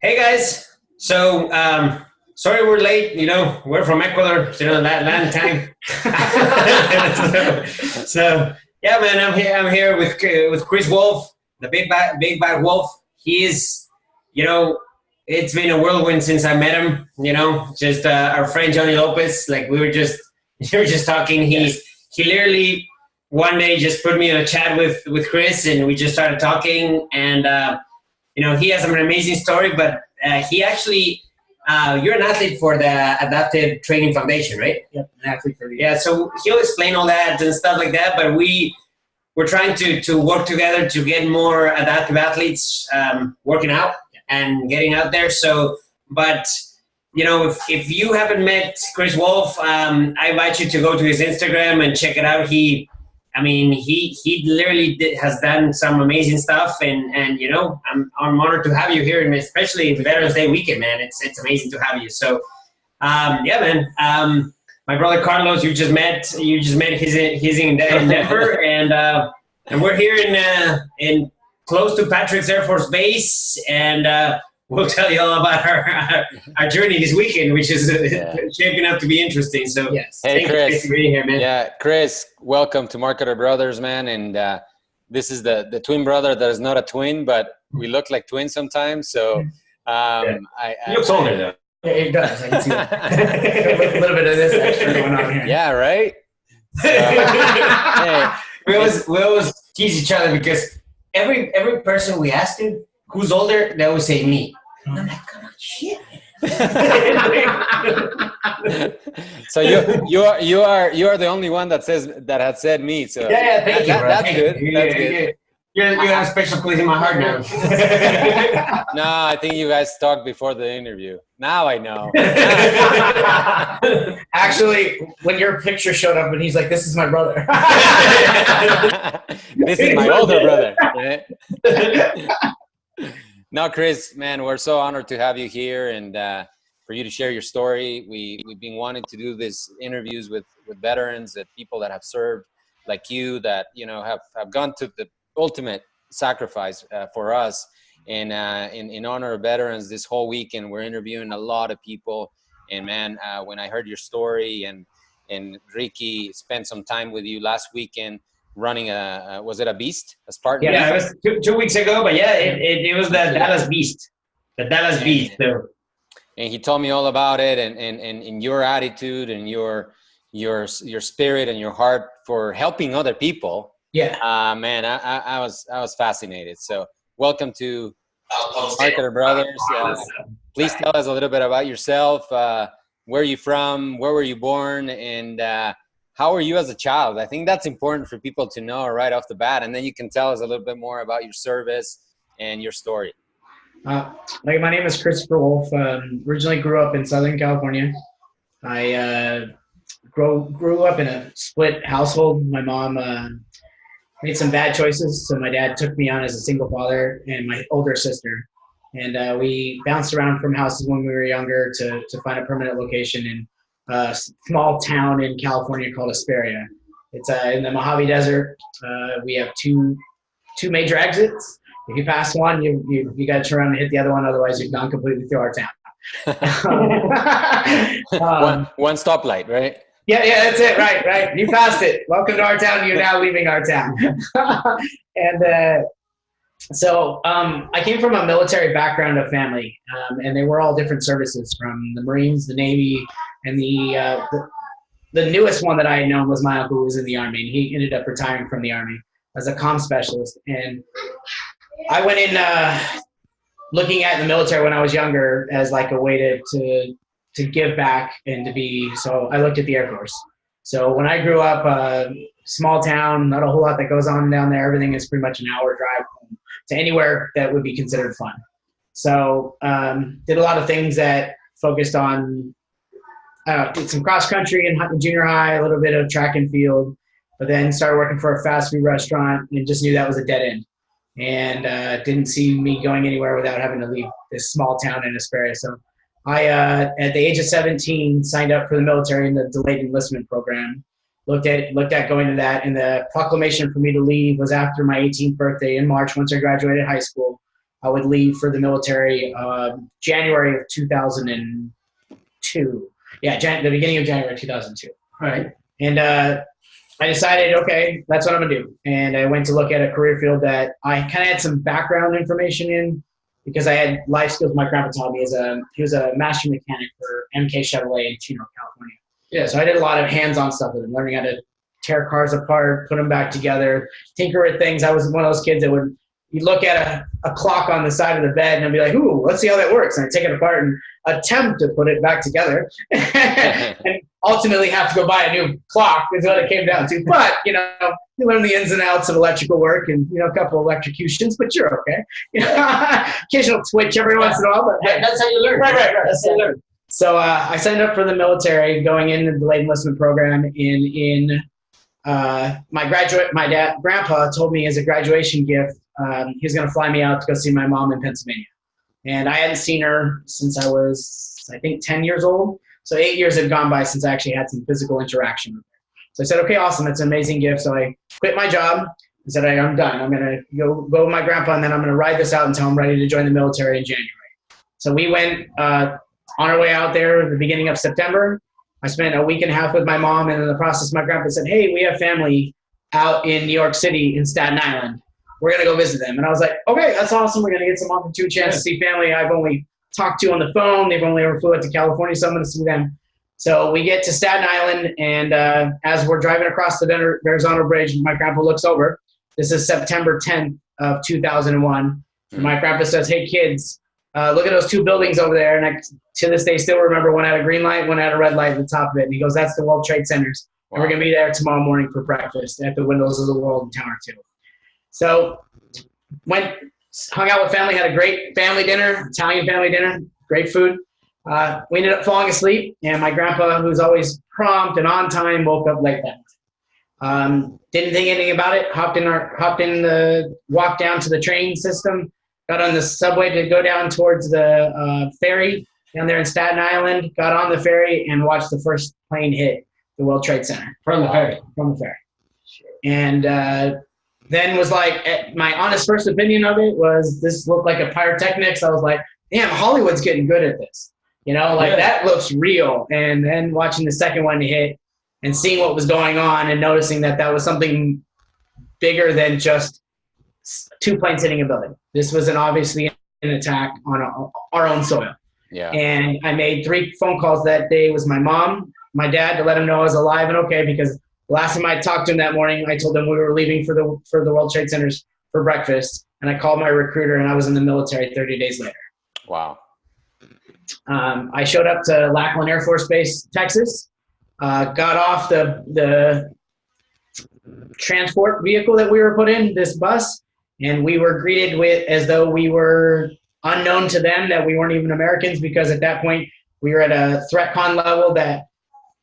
Hey guys, so sorry we're late. We're from Ecuador, land time. so yeah, man, I'm here with Chris Wolff, the big bad wolf. He is, you know, it's been a whirlwind since I met him. Just our friend Johnny Lopez. Like we were just talking. He literally one day just put me in a chat with Chris, and we just started talking and. He has an amazing story, but he actually, you're an athlete for the Adaptive Training Foundation, right? Yep, an athlete for the Yeah, so he'll explain all that and stuff like that, but we're trying to work together to get more adaptive athletes working out and getting out there. So, but, if you haven't met Chris Wolff, I invite you to go to his Instagram and check it out. He literally has done some amazing stuff, and I'm honored to have you here, and especially Veterans Day weekend, man. It's amazing to have you. So, yeah, man. My brother Carlos, you just met he's in Denver, and we're here in close to Patrick's Air Force Base, and we'll tell you all about our journey this weekend, which is shaping up to be interesting. So, yes. Hey, Chris. For being here, man. Yeah, Chris, welcome to Marketer Brothers, man. And this is the twin brother that is not a twin, but we look like twins sometimes. So, He looks older, though. Yeah, it does. I can see that. A little bit of this extra going on here. Yeah, right? So, hey, we always tease each other because every person we ask him who's older, they always say me. And I'm like, come on, shit. So you are the only one that had said me. So yeah, thank you. That's good. That's good. You have a special place in my heart now. No, I think you guys talked before the interview. Now I know. Actually, when your picture showed up and he's like, "This is my brother." This is my older brother. Right? No, Chris, man, we're so honored to have you here and for you to share your story. We've been wanting to do these interviews with veterans, that people that have served like you, that have gone to the ultimate sacrifice for us. And in honor of veterans, this whole weekend we're interviewing a lot of people. And man, when I heard your story and Ricky spent some time with you last weekend running was it a beast? A Spartan? Yeah, it was 2 weeks ago, but yeah, it was the Dallas Beast. The Dallas Beast. So. And he told me all about it and your attitude and your spirit and your heart for helping other people. Yeah. Man, I was fascinated. So welcome to Marketer Brothers. Please tell us a little bit about yourself. Where are you from? Where were you born? And how were you as a child? I think that's important for people to know right off the bat. And then you can tell us a little bit more about your service and your story. My name is Chris Wolff. Originally grew up in Southern California. I grew up in a split household. My mom made some bad choices, so my dad took me on as a single father and my older sister. And we bounced around from houses when we were younger to find a permanent location in a small town in California called Hesperia. It's in the Mojave Desert. We have two major exits. If you pass one, you got to turn around and hit the other one. Otherwise, you've gone completely through our town. One stoplight, right? Yeah, that's it. Right. You passed it. Welcome to our town. You're now leaving our town. And so I came from a military background of family, and they were all different services, from the Marines, the Navy, and the newest one that I had known was my uncle, who was in the Army, and he ended up retiring from the Army as a comm specialist. And I went in looking at the military when I was younger as like a way to give back and to be, so I looked at the Air Force. So when I grew up, small town, not a whole lot that goes on down there. Everything is pretty much an hour drive home to anywhere that would be considered fun. So did a lot of things that focused on, did some cross country in junior high, a little bit of track and field, but then started working for a fast food restaurant and just knew that was a dead end. And didn't see me going anywhere without having to leave this small town in Hesperia. So I, at the age of 17, signed up for the military in the delayed enlistment program. Looked at going to that, and the proclamation for me to leave was after my 18th birthday in March. Once I graduated high school, I would leave for the military January of 2002. Yeah, the beginning of January 2002. Right. And I decided, okay, that's what I'm gonna do. And I went to look at a career field that I kind of had some background information in because I had life skills. My grandpa taught me he was a master mechanic for MK Chevrolet in Chino, California. Yeah. So I did a lot of hands-on stuff with him, learning how to tear cars apart, put them back together, tinker with things. I was one of those kids that would, you look at a clock on the side of the bed and I'd be like, ooh, let's see how that works. And I'd take it apart and attempt to put it back together and ultimately have to go buy a new clock is what it came down to. But, you learn the ins and outs of electrical work and, a couple of electrocutions, but you're okay. Occasional twitch every once in a while. But that's how you learn. Right. That's how you learn. So I signed up for the military going into the delayed enlistment program my grandpa told me as a graduation gift, he was going to fly me out to go see my mom in Pennsylvania. And I hadn't seen her since I was, I think, 10 years old. So 8 years had gone by since I actually had some physical interaction with her. So I said, okay, awesome. That's an amazing gift. So I quit my job. I said, I'm done. I'm going to go with my grandpa, and then I'm going to ride this out until I'm ready to join the military in January. So we went on our way out there at the beginning of September. I spent a week and a half with my mom, and in the process, my grandpa said, hey, we have family out in New York City in Staten Island. We're going to go visit them. And I was like, okay, that's awesome. We're going to get some opportunity chance to see family I've only talked to on the phone. They've only ever flew out to California, so I'm going to see them. So we get to Staten Island, and as we're driving across the Verrazano Bridge, my grandpa looks over. This is September 10th of 2001. And my grandpa says, hey, kids, look at those two buildings over there. And I, to this day, still remember one had a green light, one had a red light at the top of it. And he goes, that's the World Trade Centers. And we're going to be there tomorrow morning for breakfast at the Windows of the World in Tower 2. So hung out with family, had a great family dinner, Italian family dinner, great food. We ended up falling asleep, and my grandpa, who's always prompt and on time, woke up late that night. Didn't think anything about it. Walked down to the train system, got on the subway to go down towards the ferry down there in Staten Island, got on the ferry and watched the first plane hit the World Trade Center. From the ferry. And then was like, my honest first opinion of it was this looked like a pyrotechnics. I was like, damn, Hollywood's getting good at this. That looks real. And then watching the second one hit and seeing what was going on and noticing that was something bigger than just two planes hitting a building. This was obviously an attack on our own soil. Yeah. And I made 3 phone calls that day. It was my mom, my dad, to let them know I was alive and okay, because the last time I talked to him that morning, I told them we were leaving for the World Trade Centers for breakfast. And I called my recruiter, and I was in the military 30 days later. Wow. I showed up to Lackland Air Force Base, Texas, got off the transport vehicle that we were put in, this bus, and we were greeted with as though we were unknown to them, that we weren't even Americans, because at that point we were at a threat con level that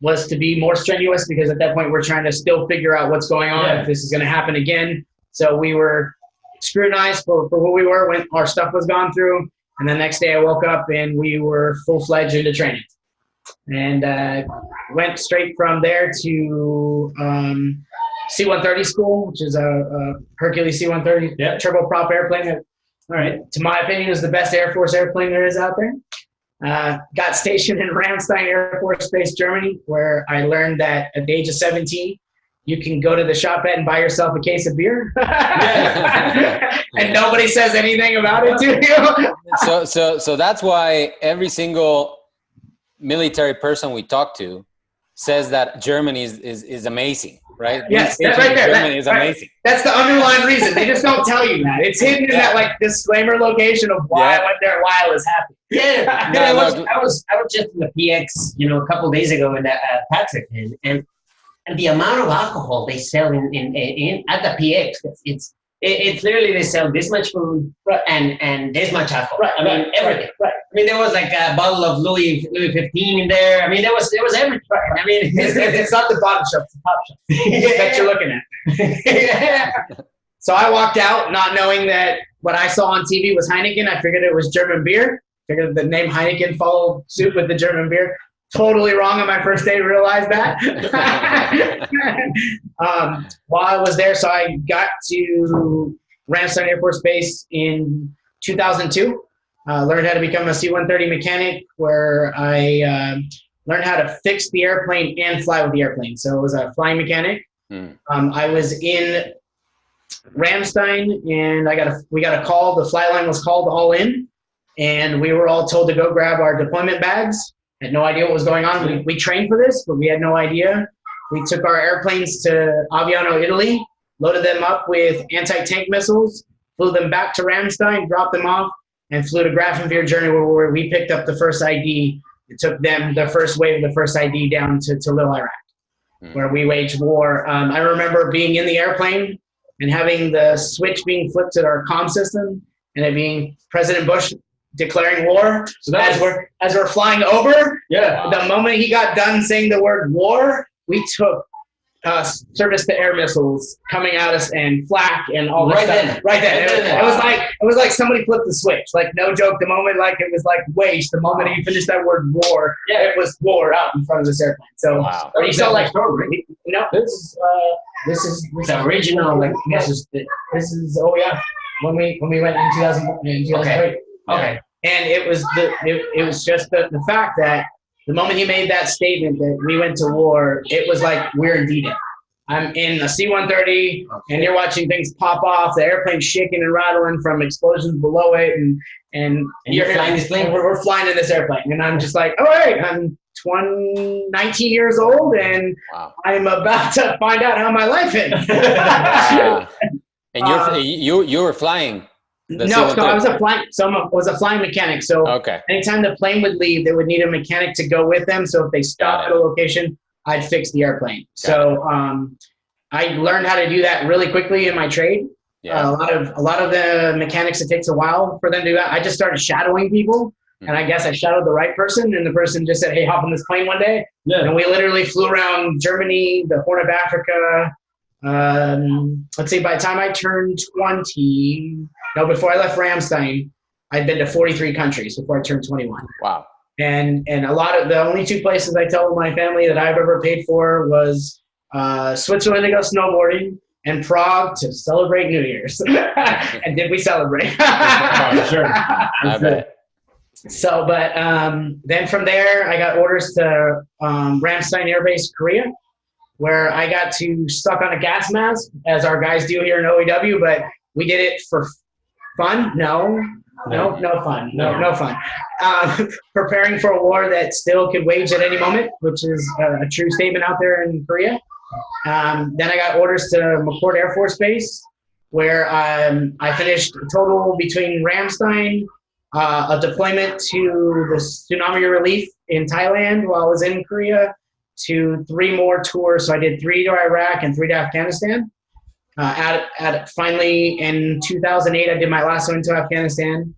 was to be more strenuous, because at that point we're trying to still figure out what's going on, if this is going to happen again. So we were scrutinized for who we were when our stuff was gone through. And the next day I woke up and we were full-fledged into training. And went straight from there to C-130 school, which is a Hercules C-130 turboprop airplane. That, all right, to my opinion, is the best Air Force airplane there is out there. Got stationed in Ramstein Air Force Base, Germany, where I learned that at the age of 17, you can go to the shop and buy yourself a case of beer, and nobody says anything about it to you. So that's why every single military person we talk to says that Germany is amazing, right? Yes, that's right there. Germany is amazing. That's the underlying reason. They just don't tell you that. It's hidden in that disclaimer location of why I went there and why I was happy. I was just in the PX, a couple of days ago in Patrick, and the amount of alcohol they sell in at the PX, it's literally they sell this much food and this much alcohol. Right. I mean everything. Right. I mean there was like a bottle of Louis 15 in there. I mean there was everything. Right. I mean it's not the bottom shelf, it's the top shelf that you're looking at. So I walked out not knowing that what I saw on TV was Heineken. I figured it was German beer. Figured the name Heineken followed suit with the German beer. Totally wrong on my first day, realized that. While I was there, so I got to Ramstein Air Force Base in 2002. Learned how to become a C-130 mechanic, where I learned how to fix the airplane and fly with the airplane. So it was a flying mechanic. I was in Ramstein, and we got a call. The flight line was called all in, and we were all told to go grab our deployment bags. Had no idea what was going on. We trained for this, but we had no idea. We took our airplanes to Aviano, Italy, loaded them up with anti-tank missiles, flew them back to Ramstein, dropped them off, and flew to Grafenwehr, Germany, where we picked up the first ID. It took them the first wave of the first ID down to Little Iraq, where we waged war. I remember being in the airplane and having the switch being flipped to our comm system, and it being President Bush declaring war. So as we're flying over, the moment he got done saying the word war, we took surface to air missiles coming at us and flak and all that stuff. Right then. It was like somebody flipped the switch. Like, no joke. The moment, like, it was like waste. The moment he finished that word war, it was war out in front of this airplane. So you saw like story. No, this is original. Like this is when we went in 2003. Okay. And it was just the fact that the moment he made that statement that we went to war, it was like we're in D-Day. I'm in a C-130, and you're watching things pop off, the airplane's shaking and rattling from explosions below it, and you're flying this plane. We're flying in this airplane, and I'm just like, all right, I'm 19 years old, and I'm about to find out how my life ends. And you were flying. No, so I was a flying mechanic. So anytime the plane would leave, they would need a mechanic to go with them. So if they stopped at a location, I'd fix the airplane. So I learned how to do that really quickly in my trade. A lot of the mechanics, it takes a while for them to do that. I just started shadowing people, and I guess I shadowed the right person, and the person just said, "Hey, hop on this plane one day." And we literally flew around Germany, the Horn of Africa. Let's see, by the time I turned 20. No, before I left Ramstein, I'd been to 43 countries before I turned 21. Wow. And a lot of the only two places I tell my family that I've ever paid for was Switzerland to go snowboarding and Prague to celebrate New Year's. And did we celebrate? Sure. I bet. So, but then from there, I got orders to Ramstein Air Base, Korea, where I got to suck on a gas mask, as our guys do here in OEW, but we did it for fun? No fun. No fun. Preparing for a war that still could wage at any moment, which is a true statement out there in Korea. Then I got orders to McCord Air Force Base, where I finished a total between Ramstein, a deployment to the tsunami relief in Thailand while I was in Korea, to 3 more tours. So I did 3 to Iraq and 3 to Afghanistan. Finally, in 2008, I did my last one to Afghanistan.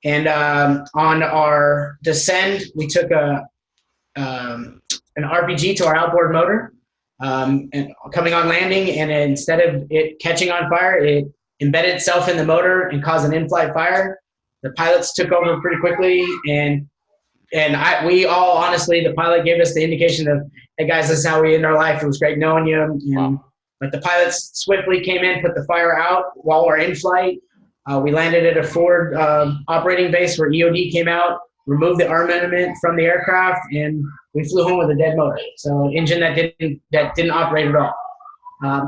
And on our descend, we took an RPG to our outboard motor, and coming on landing. And instead of it catching on fire, it embedded itself in the motor and caused an in-flight fire. The pilots took over pretty quickly, and we all, honestly, the pilot gave us the indication of, hey guys, this is how we end our life. It was great knowing you. And, but the pilots swiftly came in, put the fire out while we're in flight. We landed at a Ford operating base where EOD came out, removed the armament from the aircraft, and we flew home with a dead motor. So engine that didn't operate at all.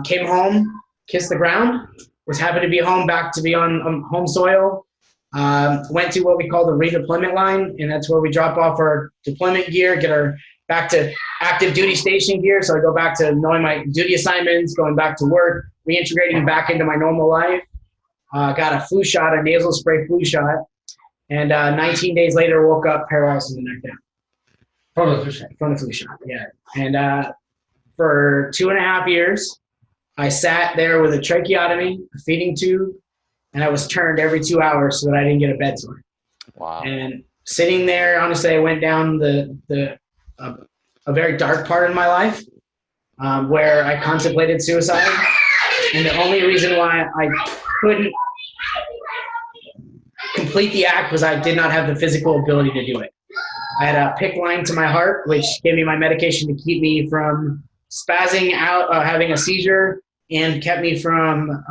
Came home, kissed the ground, was happy to be home, back to be on home soil. Went to what we call the redeployment line, and that's where we drop off our deployment gear, get our back to active duty station gear. So I go back to knowing my duty assignments, going back to work, reintegrating back into my normal life. Got a flu shot, a nasal spray flu shot, and 19 days later woke up paralyzed in the neck down. From the flu shot, yeah. And for 2.5 years, I sat there with a tracheotomy, a feeding tube, and I was turned every 2 hours so that I didn't get a bed sore. Wow. And sitting there, honestly, I went down a very dark part in my life where I contemplated suicide. And the only reason why I couldn't complete the act was I did not have the physical ability to do it. I had a PICC line to my heart, which gave me my medication to keep me from spazzing out, having a seizure, and kept me from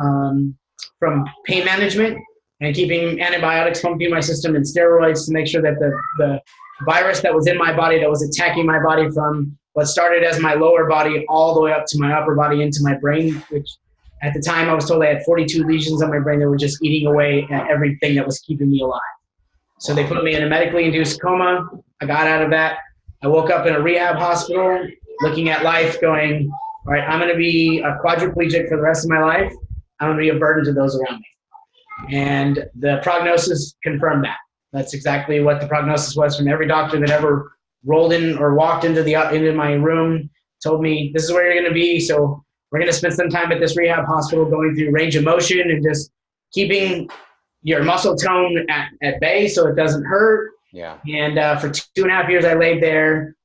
pain management. and keeping antibiotics pumping my system and steroids to make sure that the virus that was in my body that was attacking my body from what started as my lower body all the way up to my upper body into my brain, which at the time I was told I had 42 lesions on my brain that were just eating away at everything that was keeping me alive. So they put me in a medically induced coma. I got out of that. I woke up in a rehab hospital looking at life going, all right, I'm going to be a quadriplegic for the rest of my life. I'm going to be a burden to those around me. And the prognosis confirmed that. That's exactly what the prognosis was from every doctor that ever rolled in or walked into my room, told me, this is where you're going to be. So we're going to spend some time at this rehab hospital going through range of motion and just keeping your muscle tone at bay so it doesn't hurt. Yeah. And for 2.5 years, I laid there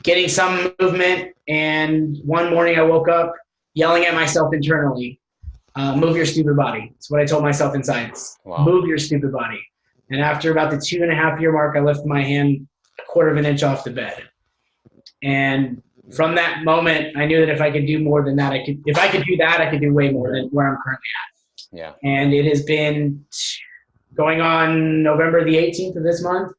getting some movement. And one morning I woke up yelling at myself internally, move your stupid body. That's what I told myself in science. Wow. Move your stupid body. And after about the 2.5 year mark, I lifted my hand 1/4 inch off the bed. And from that moment, I knew that if I could do more than that, if I could do that, I could do way more than where I'm currently at. Yeah. And it has been going on November the 18th of this month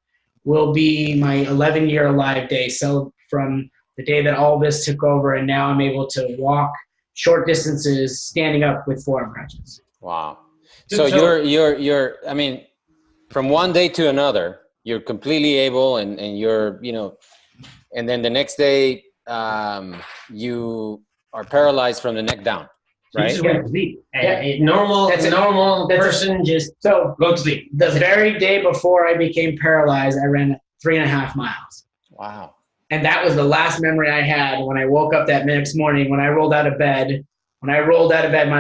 will be my 11-year alive day. So from the day that all this took over, and now I'm able to walk short distances standing up with forearm crutches. Wow. So you're, I mean, from one day to another, you're completely able and you're, you know, and then the next day you are paralyzed from the neck down, right? You just went to sleep. A normal person just go to sleep. The very day before I became paralyzed, I ran 3.5 miles. Wow. And that was the last memory I had when I woke up that next morning. When I rolled out of bed, my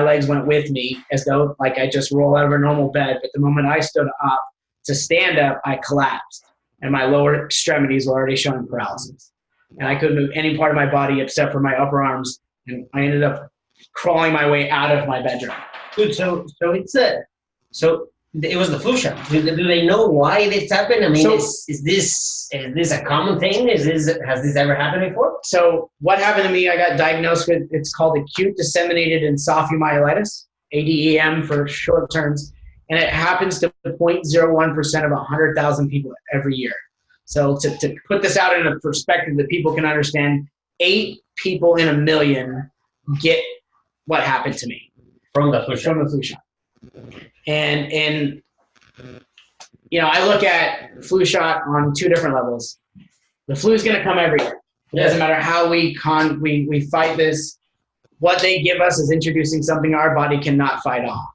legs went with me as though like I just roll out of a normal bed. But the moment I stood up to stand up, I collapsed. And my lower extremities were already showing paralysis. And I couldn't move any part of my body except for my upper arms. And I ended up crawling my way out of my bedroom. Dude, so it was the flu shot. Do they know why this happened? I mean, is this a common thing? Has this ever happened before? So what happened to me, I got diagnosed with, it's called acute disseminated encephalomyelitis, ADEM for short terms. And it happens to 0.01% of 100,000 people every year. So to put this out in a perspective that people can understand, 8 people in 1 million get what happened to me From the flu shot. And you know, I look at flu shot on 2 different levels. The flu is going to come every year. It doesn't matter how we fight this. What they give us is introducing something our body cannot fight off.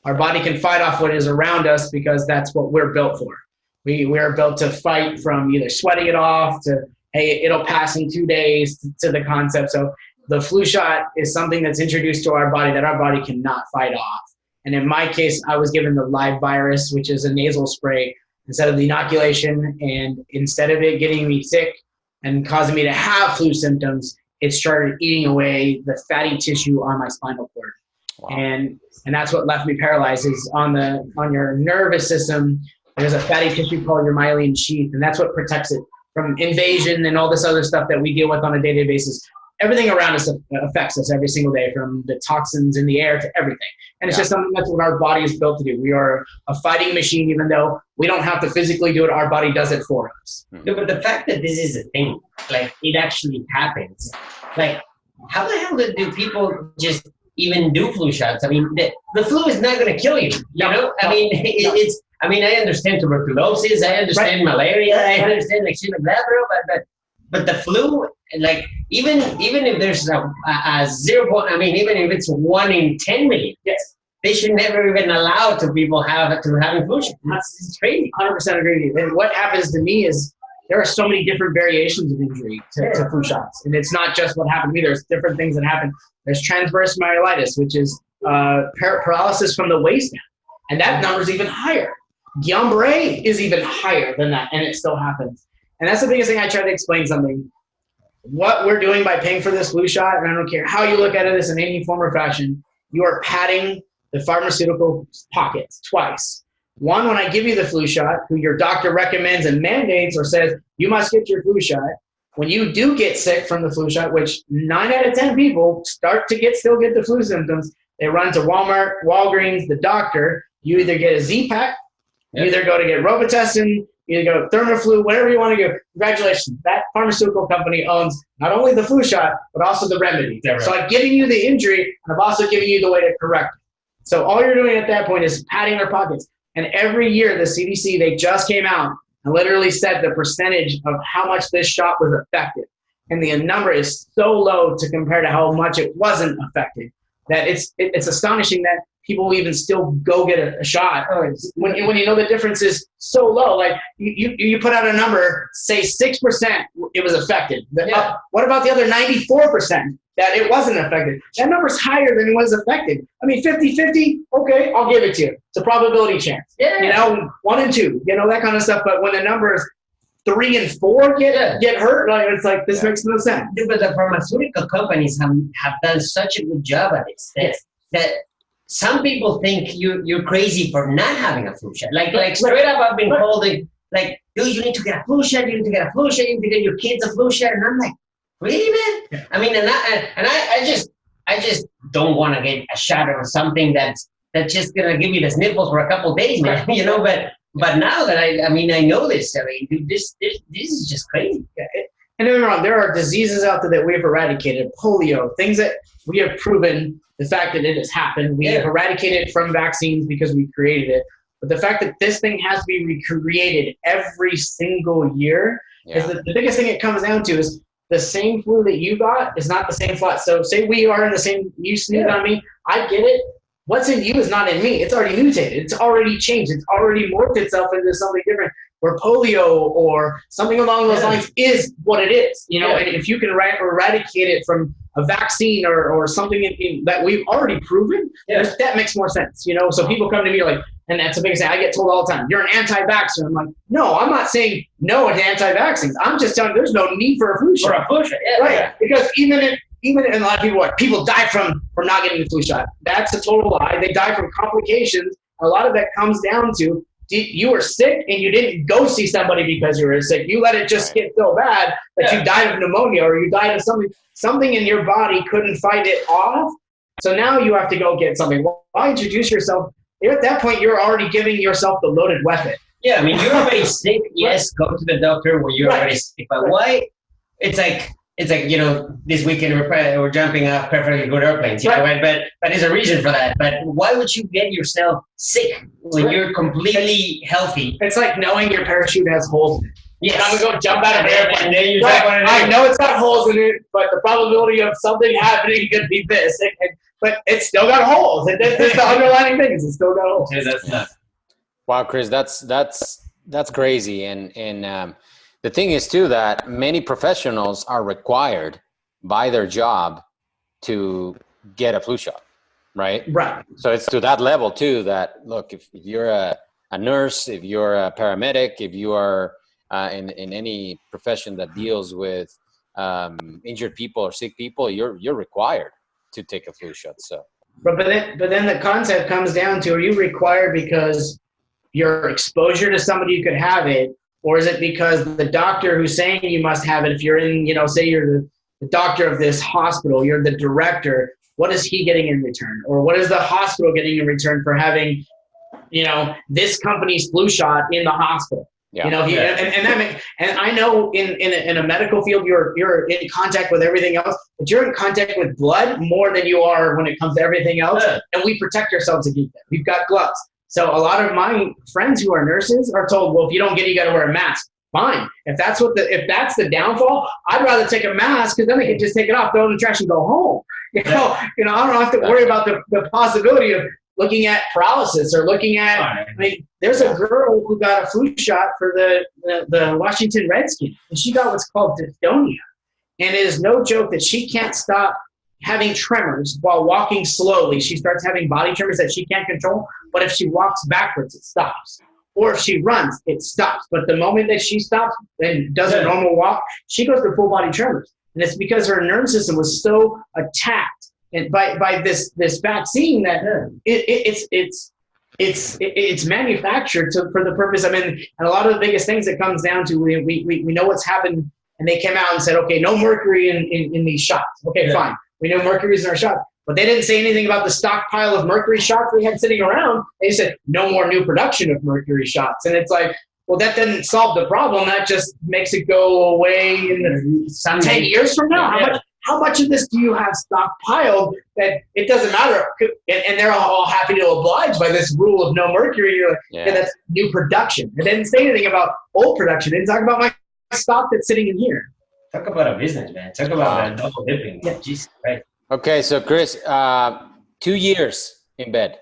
Our body can fight off what is around us because that's what we're built for. We're built to fight from either sweating it off to, hey, it'll pass in 2 days to the concept. So the flu shot is something that's introduced to our body that our body cannot fight off. And in my case, I was given the live virus, which is a nasal spray, instead of the inoculation. And instead of it getting me sick and causing me to have flu symptoms, it started eating away the fatty tissue on my spinal cord. Wow. And that's what left me paralyzed is on your nervous system, there's a fatty tissue called your myelin sheath, and that's what protects it from invasion and all this other stuff that we deal with on a day-to-day basis. Everything around us affects us every single day, from the toxins in the air to everything. And it's just something that's what our body is built to do. We are a fighting machine, even though we don't have to physically do it. Our body does it for us. No, but the fact that this is a thing, like it actually happens, like how the hell do people just even do flu shots? I mean, the flu is not going to kill you. You know, I mean, it's. I mean, I understand tuberculosis, I understand malaria, I understand like shit like that, bro. But the flu, like even if there's a 0. I mean, even if it's 1 in 10 million, yes, they should never even allow people having flu shots. It's crazy. 100% agree with you. And what happens to me is there are so many different variations of injury to flu shots, and it's not just what happened to me. There's different things that happen. There's transverse myelitis, which is paralysis from the waist down, and that number is even higher. Guillain-Barré is even higher than that, and it still happens. And that's the biggest thing I try to explain something. What we're doing by paying for this flu shot, and I don't care how you look at it as in any form or fashion, you are padding the pharmaceutical pockets twice. One, when I give you the flu shot, who your doctor recommends and mandates or says, you must get your flu shot. When you do get sick from the flu shot, which 9 out of 10 people still get the flu symptoms, they run to Walmart, Walgreens, the doctor. You either get a Z-Pack, you either go to get Robitussin, you either go Thermoflu, whatever you want to do. Congratulations. That pharmaceutical company owns not only the flu shot, but also the remedy. Yeah, right. So I've given you the injury, and I've also given you the way to correct it. So all you're doing at that point is padding their pockets. And every year, the CDC, they just came out and literally said the percentage of how much this shot was effective. And the number is so low to compare to how much it wasn't effective that it's astonishing that people even still go get a shot when you know the difference is so low. Like you put out a number, say 6% it was effective. What about the other 94% that it wasn't effective? That number's higher than it was effective. I mean, 50-50, okay, I'll give it to you. It's a probability chance. Yeah. You know, 1 and 2, you know, that kind of stuff. But when the numbers 3 and 4 get hurt, like it's like this makes no sense. But the pharmaceutical companies have done such a good job at this that some people think you're crazy for not having a flu shot. Like straight up, I've been told like, dude, you need to get a flu shot. You need to get a flu shot. You need to get your kids a flu shot. And I'm like, really, man? Yeah. I mean, I just don't want to get a shot or something that's just gonna give me the sniffles for a couple of days, man. You know, but now that I know this, I mean, dude, this is just crazy. And don't get me wrong, there are diseases out there that we have eradicated, polio, things that we have proven the fact that it has happened. We have eradicated it from vaccines because we created it. But the fact that this thing has to be recreated every single year is the biggest thing it comes down to is the same flu that you got is not the same flu. So say we are in the same, you sneeze on me, I get it. What's in you is not in me. It's already mutated. It's already changed. It's already morphed itself into something different. Where polio or something along those lines is what it is, you know. And if you can eradicate it from a vaccine or something that we've already proven, that makes more sense, you know. So people come to me like, and that's a big thing. I get told all the time, "You're an anti-vaxxer." I'm like, no, I'm not saying no to anti-vaccines. I'm just telling you, there's no need for a flu shot. For a flu shot, Because even a lot of people die from not getting the flu shot. That's a total lie. They die from complications. A lot of that comes down to you were sick and you didn't go see somebody because you were sick. You let it just get so bad that you died of pneumonia or you died of something in your body couldn't fight it off. So now you have to go get something. Well, why introduce yourself? At that point, you're already giving yourself the loaded weapon. Yeah, I mean, you're already sick. Yes, go to the doctor when you're already sick. But why? It's like, you know, this weekend we're jumping off perfectly good airplanes, you know, but there's a reason for that. But why would you get yourself sick when you're completely healthy? It's like knowing your parachute has holes in it. Yes. I'm going to go jump out of an airplane. And then you jump on an I know it's got holes in it, but the probability of something happening could be this. But it's still got holes. That's the underlying thing is it's still got holes. Yeah, that's nuts. Wow, Chris, that's crazy. And the thing is too that many professionals are required by their job to get a flu shot, right? Right. So it's to that level too that, look, if you're a nurse, if you're a paramedic, if you are in any profession that deals with injured people or sick people, you're required to take a flu shot. So, but then the concept comes down to: are you required because your exposure to somebody who could have it, or is it because the doctor who's saying you must have it? If you're in, you know, say you're the doctor of this hospital, you're the director. What is he getting in return, or what is the hospital getting in return for having, you know, this company's flu shot in the hospital? Yeah. You know, and I know in a medical field, you're in contact with everything else, but you're in contact with blood more than you are when it comes to everything else. Yeah. And we protect ourselves against that. We've got gloves. So a lot of my friends who are nurses are told, well, if you don't get it, you got to wear a mask. Fine. If that's the downfall, I'd rather take a mask because then they can just take it off, throw it in the trash, and go home. You know, I don't have to worry about the possibility of looking at paralysis or looking at. I mean, there's a girl who got a flu shot for the Washington Redskins, and she got what's called dystonia, and it is no joke that she can't stop having tremors while walking slowly. She starts having body tremors that she can't control, but if she walks backwards, it stops. Or if she runs, it stops. But the moment that she stops and does a normal walk, she goes to full body tremors. And it's because her nervous system was so attacked and by this vaccine that it's manufactured for the purpose. I mean, and a lot of the biggest things that comes down to we know what's happened, and they came out and said, okay, no mercury in these shots. Okay, fine. We know mercury's in our shots. But they didn't say anything about the stockpile of mercury shots we had sitting around. They said no more new production of mercury shots. And it's like, well, that doesn't solve the problem. That just makes it go away in 10 years from now. How much of this do you have stockpiled that it doesn't matter? And they're all happy to oblige by this rule of no mercury. You're like, yeah, that's new production. It didn't say anything about old production. It didn't talk about my stock that's sitting in here. Talk about a business, man. Talk about a double dipping. Yeah, Jesus Christ. Okay, so Chris, 2 years in bed,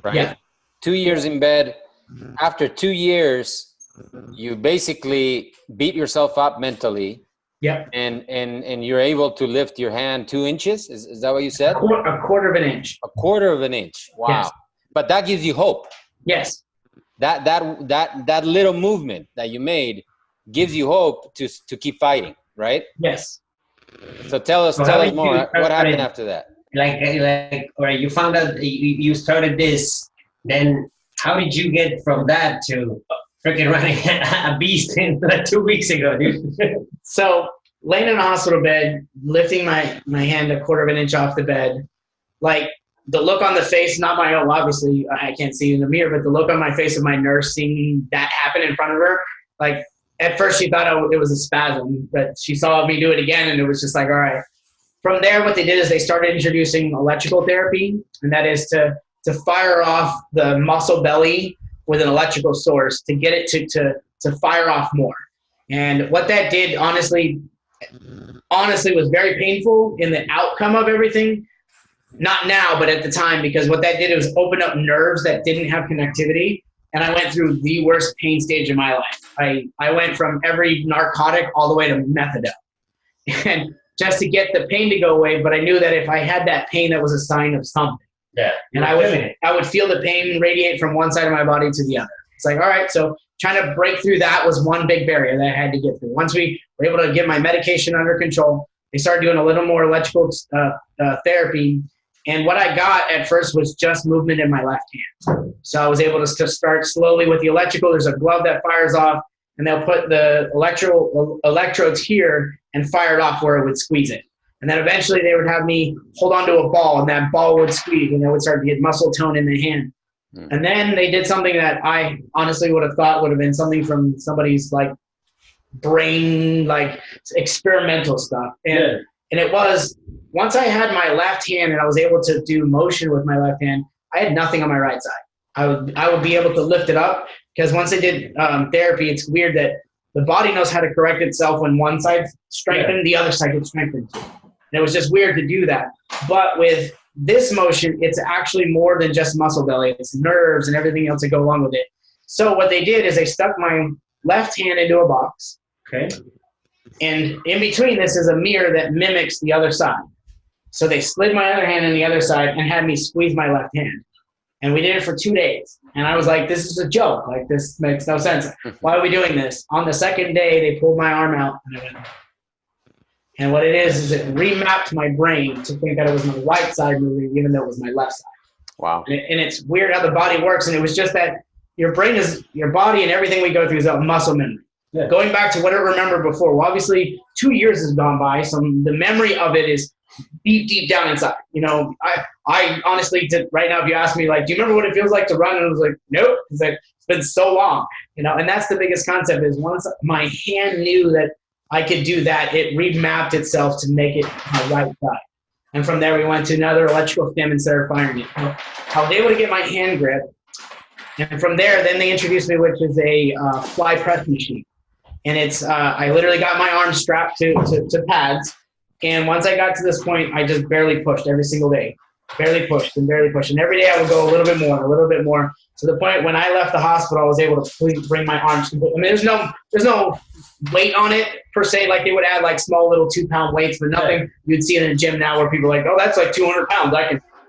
right? Yeah. 2 years in bed. After 2 years, you basically beat yourself up mentally. Yep. And you're able to lift your hand 2 inches. Is that what you said? A quarter of an inch. A quarter of an inch. Wow. Yes. But that gives you hope. Yes. That little movement that you made gives you hope to keep fighting, right? Yes. So tell us more. What happened after that? Like, all right, you found out you started this. Then how did you get from that to freaking running a beast in 2 weeks ago, dude? So laying in a hospital bed, lifting my hand a quarter of an inch off the bed, like the look on the face, not my own, obviously I can't see in the mirror, but the look on my face of my nurse seeing that happen in front of her, like at first she thought it was a spasm, but she saw me do it again and it was just like, all right. From there, what they did is they started introducing electrical therapy, and that is to fire off the muscle belly with an electrical source to get it to fire off more. And what that did, honestly was very painful in the outcome of everything. Not now, but at the time, because what that did was open up nerves that didn't have connectivity. And I went through the worst pain stage of my life. I went from every narcotic all the way to methadone. And just to get the pain to go away, but I knew that if I had that pain, that was a sign of something. Yeah. And I would feel the pain radiate from one side of my body to the other. It's like, all right, so trying to break through that was one big barrier that I had to get through. Once we were able to get my medication under control, they started doing a little more electrical therapy. And what I got at first was just movement in my left hand. So I was able to start slowly with the electrical. There's a glove that fires off, and they'll put the electrodes here and fire it off where it would squeeze it. And then eventually they would have me hold onto a ball, and that ball would squeeze, and I would start to get muscle tone in the hand. And then they did something that I honestly would have thought would have been something from somebody's like brain, like experimental stuff. And it was, once I had my left hand and I was able to do motion with my left hand, I had nothing on my right side. I would be able to lift it up, because once I did therapy, it's weird that the body knows how to correct itself when one side strengthened, the other side gets strengthened. And it was just weird to do that. But with this motion, it's actually more than just muscle belly. It's nerves and everything else that go along with it. So what they did is they stuck my left hand into a box. Okay. And in between this is a mirror that mimics the other side. So they slid my other hand in the other side and had me squeeze my left hand. And we did it for 2 days. And I was like, this is a joke. Like, this makes no sense. Why are we doing this? On the second day, they pulled my arm out. And I went, and what it is it remapped my brain to think that it was my right side moving, even though it was my left side. Wow. And it's weird how the body works. And it was just that your brain is, your body and everything we go through is a muscle memory. Yeah. Going back to what I remembered before. Well, obviously, 2 years has gone by. So the memory of it is deep down inside. You know, I honestly, right now, if you ask me, like, do you remember what it feels like to run? And I was like, nope, because it's been so long. You know, and that's the biggest concept is once my hand knew that I could do that, it remapped itself to make it my right side. And from there, we went to another electrical stim and started firing it. I was able to get my hand grip. And from there, then they introduced me, which is a fly press machine. And it's, I literally got my arm strapped to pads. And once I got to this point, I just barely pushed every single day. Barely pushed. And every day I would go a little bit more. To the point when I left the hospital, I was able to bring my arms. I mean, there's no weight on it per se. Like they would add like small little 2-pound weights, but nothing you'd see in a gym now where people are like, oh, that's like 200 pounds. I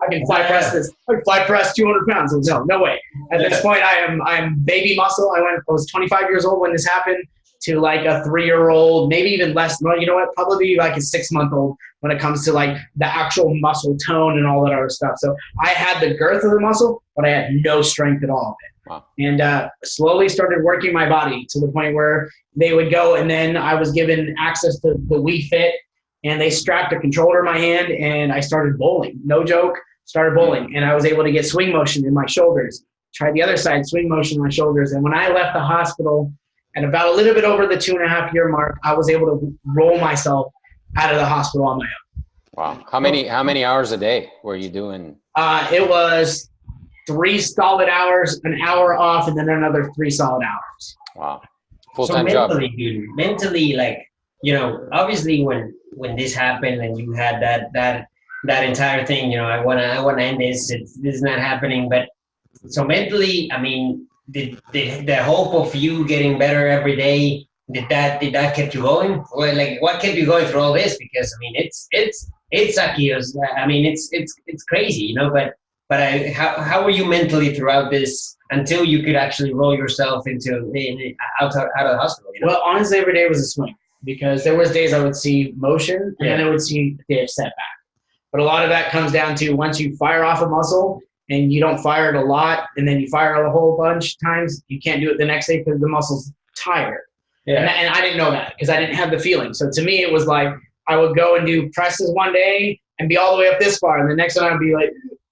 can fly press this. I can fly press 200 pounds. No way. At this point, I am baby muscle. I was 25 years old when this happened, to like a 3-year-old, maybe even less. You know what? Probably like a 6-month-old when it comes to like the actual muscle tone and all that other stuff. So I had the girth of the muscle, but I had no strength at all of it. Wow. And slowly started working my body to the point where they would go, and then I was given access to the Wii Fit, and they strapped a controller in my hand, and I started bowling. No joke, started bowling, and I was able to get swing motion in my shoulders. Tried the other side, swing motion in my shoulders, and when I left the hospital at about a little bit over the 2.5-year mark, I was able to roll myself out of the hospital on my own. Wow. How many hours a day were you doing? It was 3 solid hours, an hour off, and then another 3 solid hours. Wow. Full-time job. Dude, mentally, like, obviously when this happened and you had that entire thing, I wanna end this. This is not happening. But so mentally, I mean, did the hope of you getting better every day, did that keep you going? Well, like, what kept you going through all this? Because I mean, it's sucky. I mean, it's crazy, But how were you mentally throughout this until you could actually roll yourself out of the hospital? Well, honestly, every day was a swing, because there was days I would see motion and then I would see a day of setback. But a lot of that comes down to once you fire off a muscle and you don't fire it a lot, and then you fire it a whole bunch of times, you can't do it the next day because the muscle's tired. Yeah. And I didn't know that because I didn't have the feeling. So to me, it was like I would go and do presses one day and be all the way up this far, and the next one I'd be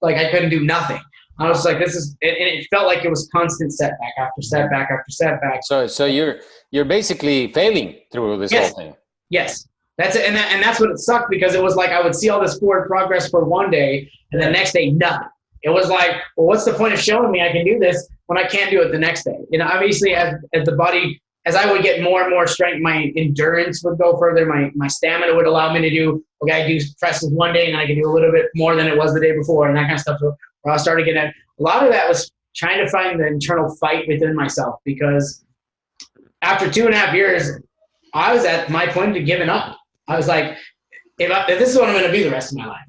like I couldn't do nothing. I was like, and it felt like it was constant setback after setback after setback. So you're basically failing through this whole thing. Yes, that's it, and that's what it sucked, because it was like I would see all this forward progress for one day, and the next day nothing. It was like, well, what's the point of showing me I can do this when I can't do it the next day? Obviously, as the body, as I would get more and more strength, my endurance would go further. My stamina would allow me to do, okay, I do presses one day and I can do a little bit more than it was the day before, and that kind of stuff. So I started getting a lot of that was trying to find the internal fight within myself, because after 2.5 years, I was at my point of giving up. I was like, if this is what I'm going to be the rest of my life,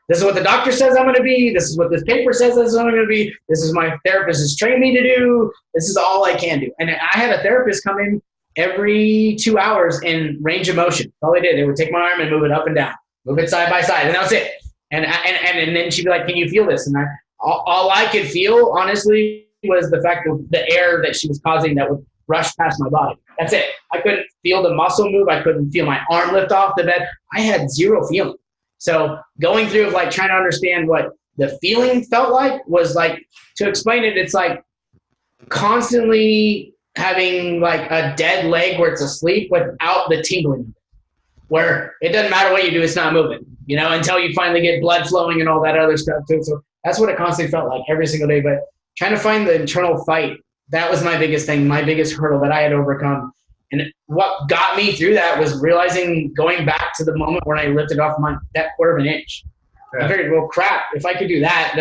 this is what the doctor says I'm going to be. This is what this paper says this is what I'm going to be. This is my therapist has trained me to do. This is all I can do. And I had a therapist come in every 2 hours in range of motion. That's all they did. They would take my arm and move it up and down, move it side by side, and that was it. And then she'd be like, can you feel this? And all I could feel, honestly, was the fact of the air that she was causing that would rush past my body. That's it. I couldn't feel the muscle move. I couldn't feel my arm lift off the bed. I had zero feeling. So going through like trying to understand what the feeling felt like was like, to explain it, it's like constantly having like a dead leg where it's asleep without the tingling, where it doesn't matter what you do, it's not moving, until you finally get blood flowing and all that other stuff too. So that's what it constantly felt like every single day. But trying to find the internal fight, that was my biggest thing, my biggest hurdle that I had overcome. And what got me through that was realizing, going back to the moment when I lifted off that 1/4 inch. Yeah. I figured, well, crap, if I could do that,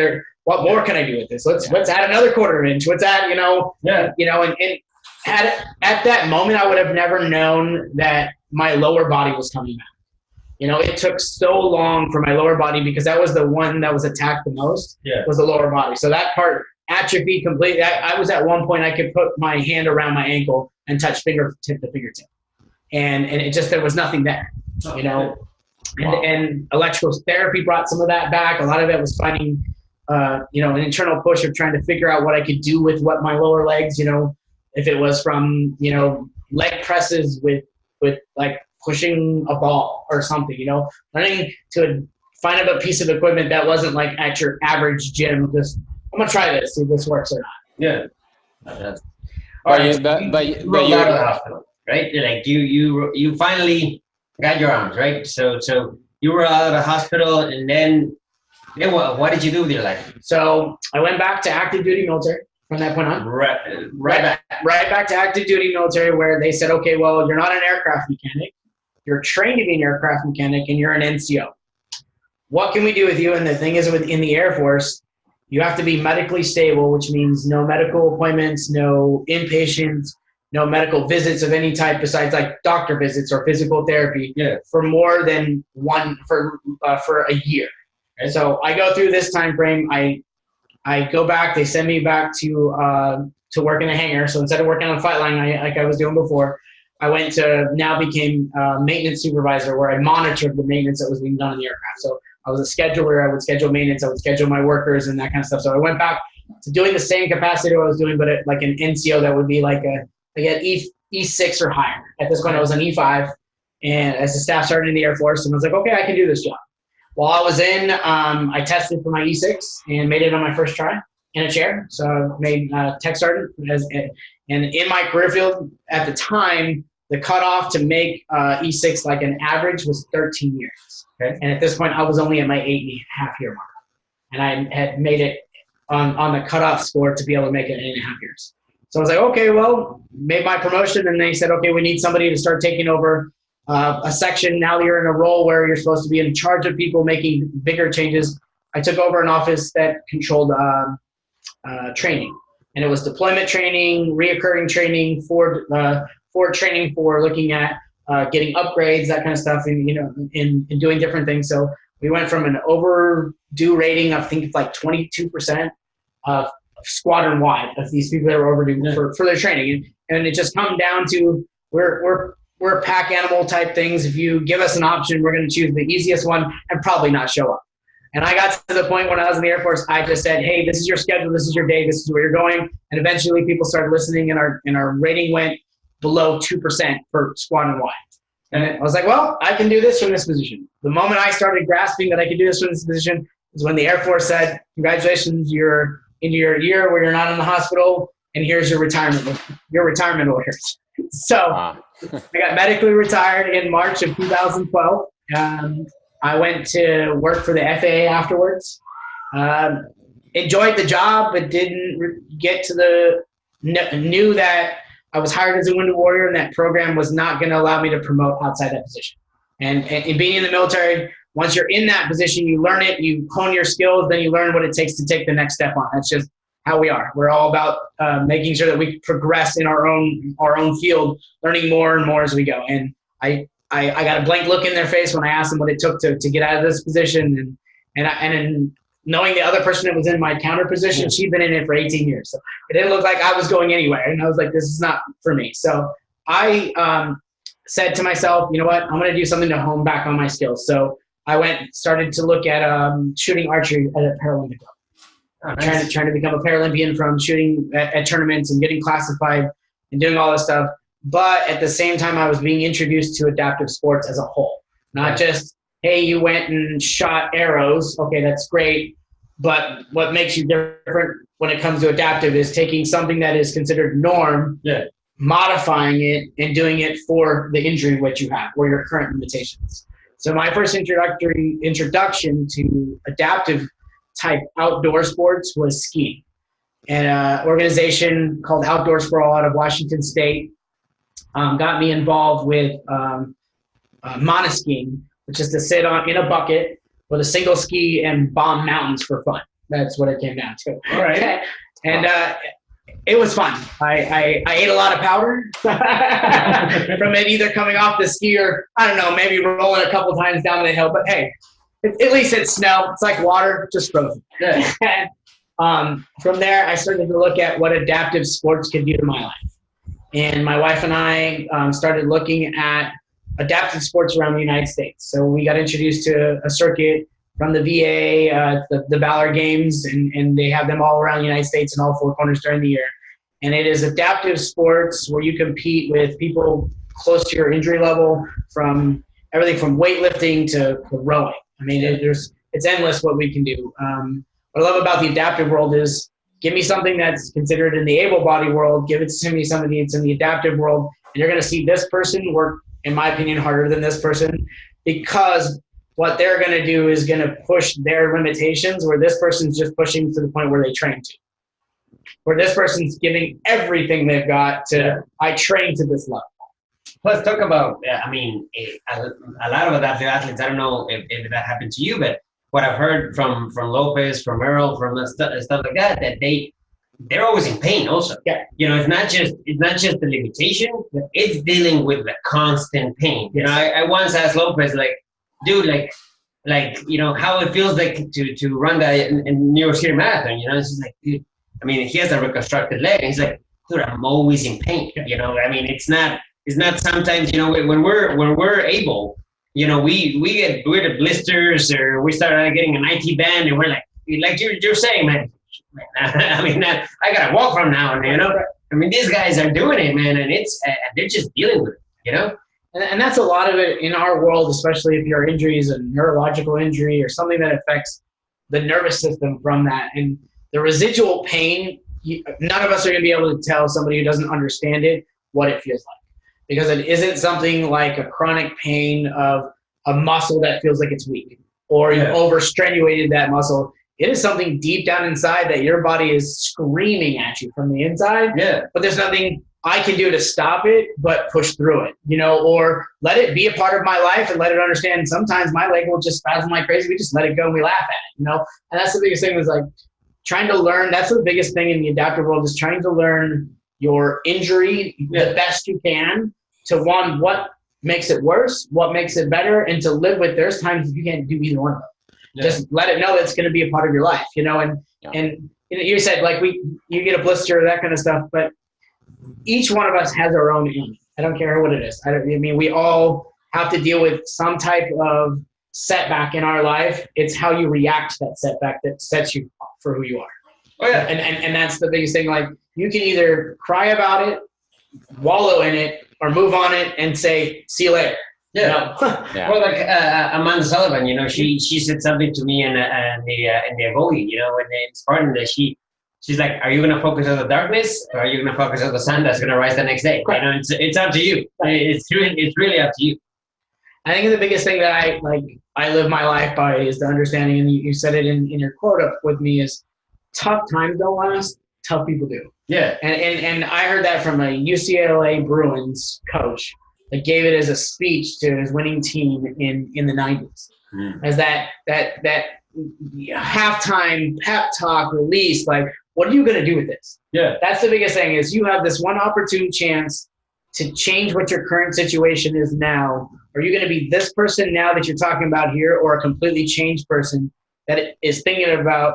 what more can I do with this? Let's add another 1/4 inch. Let's add, and at that moment, I would have never known that my lower body was coming back. It took so long for my lower body, because that was the one that was attacked the most, was the lower body. So that part atrophied completely. I was at one point, I could put my hand around my ankle and touch fingertip to fingertip. And it just, there was nothing there, Wow. And electrical therapy brought some of that back. A lot of it was finding, an internal push of trying to figure out what I could do with my lower legs, if it was from, leg presses with like pushing a ball or something, learning to find a piece of equipment that wasn't like at your average gym. Just, I'm going to try this, see if this works or not. Yeah. But you out of the hospital, right? Like you finally got your arms, right? So you were out of the hospital, and then what did you do with your life? So I went back to active duty military from that point on. Right back to active duty military, where they said, okay, well, you're not an aircraft mechanic. You're trained to be an aircraft mechanic, and you're an NCO. What can we do with you? And the thing is, in the Air Force, you have to be medically stable, which means no medical appointments, no inpatients, no medical visits of any type besides like doctor visits or physical therapy for more than for a year. And so I go through this time frame. I go back. They send me back to work in the hangar. So instead of working on the flight line like I was doing before, I went to became maintenance supervisor, where I monitored the maintenance that was being done in the aircraft. So I was a scheduler. I would schedule maintenance. I would schedule my workers and that kind of stuff. So I went back to doing the same capacity I was doing, but like an NCO that would be like an E6 or higher. At this point, I was an E5, and as a staff sergeant in the Air Force, and I was like, okay, I can do this job. While I was in, I tested for my E6 and made it on my first try in a chair. So I made tech sergeant. And in my career field at the time, the cutoff to make E6 like an average was 13 years. Okay. And at this point, I was only at my 8.5 year mark. And I had made it on the cutoff score to be able to make it in 8.5 years. So I was like, okay, well, made my promotion. And they said, okay, we need somebody to start taking over a section. Now you're in a role where you're supposed to be in charge of people making bigger changes. I took over an office that controlled training, and it was deployment training, reoccurring training, for training for looking at getting upgrades, that kind of stuff, and in doing different things. So we went from an overdue rating of, I think it's like 22% of squadron wide of these people that are overdue for their training, and it just comes down to we're pack animal type things. If you give us an option, we're going to choose the easiest one and probably not show up. And I got to the point when I was in the Air Force, I just said, hey, this is your schedule, this is your day, this is where you're going. And eventually people started listening, and our rating went below 2% for squadron wide. And I was like, well, I can do this from this position. The moment I started grasping that I could do this from this position is when the Air Force said, congratulations, you're into your year where you're not in the hospital, and here's your retirement orders. So I got medically retired in March of 2012. I went to work for the FAA afterwards. Enjoyed the job, but didn't get to knew that I was hired as a wounded warrior, and that program was not going to allow me to promote outside that position. And being in the military, once you're in that position, you learn it, you hone your skills, then you learn what it takes to take the next step on. That's just how we are. We're all about making sure that we progress in our own field, learning more and more as we go. And I got a blank look in their face when I asked them what it took to get out of this position, and knowing the other person that was in my counter position, she'd been in it for 18 years. So it didn't look like I was going anywhere. And I was like, this is not for me. So I said to myself, you know what, I'm going to do something to hone back on my skills. So I started to look at shooting archery at a Paralympic level. Nice. Trying to become a Paralympian from shooting at tournaments and getting classified and doing all this stuff. But at the same time, I was being introduced to adaptive sports as a whole. Not just, hey, you went and shot arrows. Okay, that's great. But what makes you different when it comes to adaptive is taking something that is considered norm, modifying it, and doing it for the injury which you have or your current limitations. So my first introduction to adaptive type outdoor sports was skiing. And an organization called Outdoors for All out of Washington State got me involved with monoskiing, which is to sit in a bucket with a single ski and bomb mountains for fun. That's what it came down to. All right. And it was fun. I ate a lot of powder from it either coming off the ski or, I don't know, maybe rolling a couple times down the hill. But hey, at least it's snow. It's like water, just frozen. From there, I started to look at what adaptive sports could do to my life. And my wife and I started looking at adaptive sports around the United States. So we got introduced to a circuit from the VA, the Valor Games, and they have them all around the United States in all four corners during the year. And it is adaptive sports where you compete with people close to your injury level, from everything from weightlifting to rowing. I mean, it's endless what we can do. What I love about the adaptive world is, give me something that's considered in the able-bodied world, give it to me somebody that's in the adaptive world, and you're going to see this person work, in my opinion, harder than this person, because what they're going to do is going to push their limitations, where this person's just pushing to the point where they train to. Where this person's giving everything they've got to, I train to this level. Let's talk about, a lot of adaptive athletes, I don't know if that happened to you, but what I've heard from Lopez, from Earl, from stuff like that they're always in pain also. Yeah. It's not just the limitation, it's dealing with the constant pain. Yes. I once asked Lopez, dude, how it feels like to run that in New York City Marathon, it's just like, dude, he has a reconstructed leg, and he's like, dude, I'm always in pain. It's not sometimes, when we're able, we get weird blisters, or we start getting an IT band, and we're like you're saying, man, I gotta walk from now on, these guys are doing it, man, and they're just dealing with it, And that's a lot of it in our world, especially if your injury is a neurological injury or something that affects the nervous system from that. And the residual pain, none of us are going to be able to tell somebody who doesn't understand it what it feels like, because it isn't something like a chronic pain of a muscle that feels like it's weak, or you've overstrenuated that muscle. It is something deep down inside that your body is screaming at you from the inside. Yeah. But there's nothing I can do to stop it but push through it, or let it be a part of my life and let it understand. Sometimes my leg will just spasm like crazy. We just let it go and we laugh at it, And that's the biggest thing, is like trying to learn. That's the biggest thing in the adaptive world, is trying to learn your injury the best you can, to what makes it worse, what makes it better, and to live with. There's times you can't do either one of them. Yeah. Just let it know that it's going to be a part of your life, and you said like you get a blister or that kind of stuff, but each one of us has our own ailment. I don't care what it is. I mean, we all have to deal with some type of setback in our life. It's how you react to that setback that sets you up for who you are. Oh yeah. And that's the biggest thing. Like, you can either cry about it, wallow in it, or move on it and say, see you later. Yeah. Yeah. Well, like Amanda Sullivan, she said something to me in the goalie, in Spartan, that she's like, are you going to focus on the darkness, or are you going to focus on the sun that's going to rise the next day? Right. It's up to you. It's really up to you. I think the biggest thing that I live my life by is the understanding, and you said it in your quote up with me, is tough times don't last, tough people do. Yeah. And I heard that from a UCLA Bruins coach that gave it as a speech to his winning team in the 90s. As that halftime pep talk release, like, what are you going to do with this? Yeah. That's the biggest thing, is you have this one opportune chance to change what your current situation is now. Are you going to be this person now that you're talking about here, or a completely changed person that is thinking about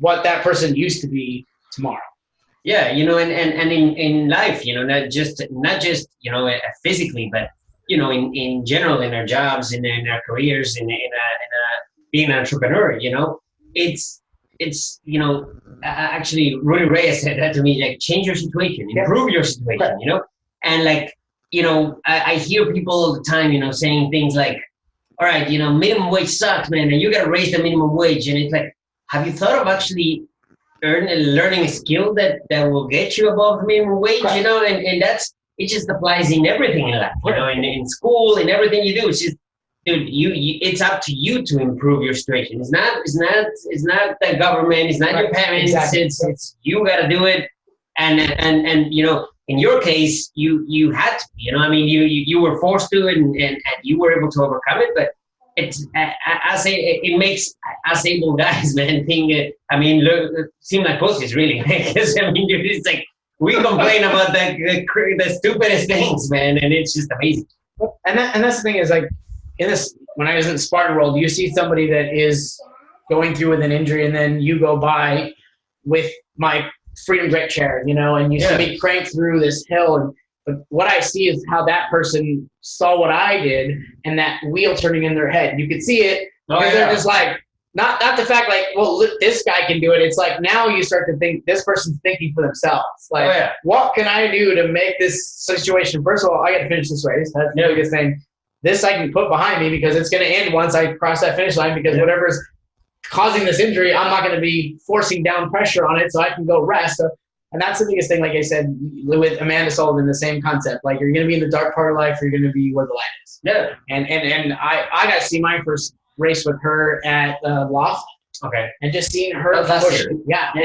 what that person used to be tomorrow? Yeah, and in life, not just physically, but in general, in our jobs, in our careers, in being an entrepreneur, it's actually Rudy Reyes said that to me, like, change your situation, improve your situation, and I hear people all the time, saying things like, all right, minimum wage sucks, man, and you got to raise the minimum wage, and it's like, have you thought of actually learning a skill that will get you above minimum wage, and it just applies in everything in life, in school, in everything you do. It's just, dude, it's up to you to improve your situation. It's not the government, it's not your parents, exactly. It's you got to do it, and in your case, you had to, you were forced to, and you were able to overcome it, but it makes us able guys, man, think, seem like pussies, really. Because, dude, it's like, we complain about the stupidest things, man, and it's just amazing. And that's the thing, is like, when I was in the Spartan world, you see somebody that is going through with an injury, and then you go by with my Freedom Grip chair, and you see me crank through this hill, but what I see is how that person saw what I did, and that wheel turning in their head. You could see it, because they're just like, not the fact like, well, look, this guy can do it. It's like, now you start to think this person's thinking for themselves. Like, what can I do to make this situation? First of all, I got to finish this race. That's the biggest thing. This I can put behind me, because it's going to end once I cross that finish line, because whatever's causing this injury, I'm not going to be forcing down pressure on it, so I can go rest. And that's the biggest thing, like I said, with Amanda Sullivan, the same concept. Like, you're going to be in the dark part of life, or you're going to be where the light is. Yeah. And I got to see my first race with her at Loft. Okay. And just seeing her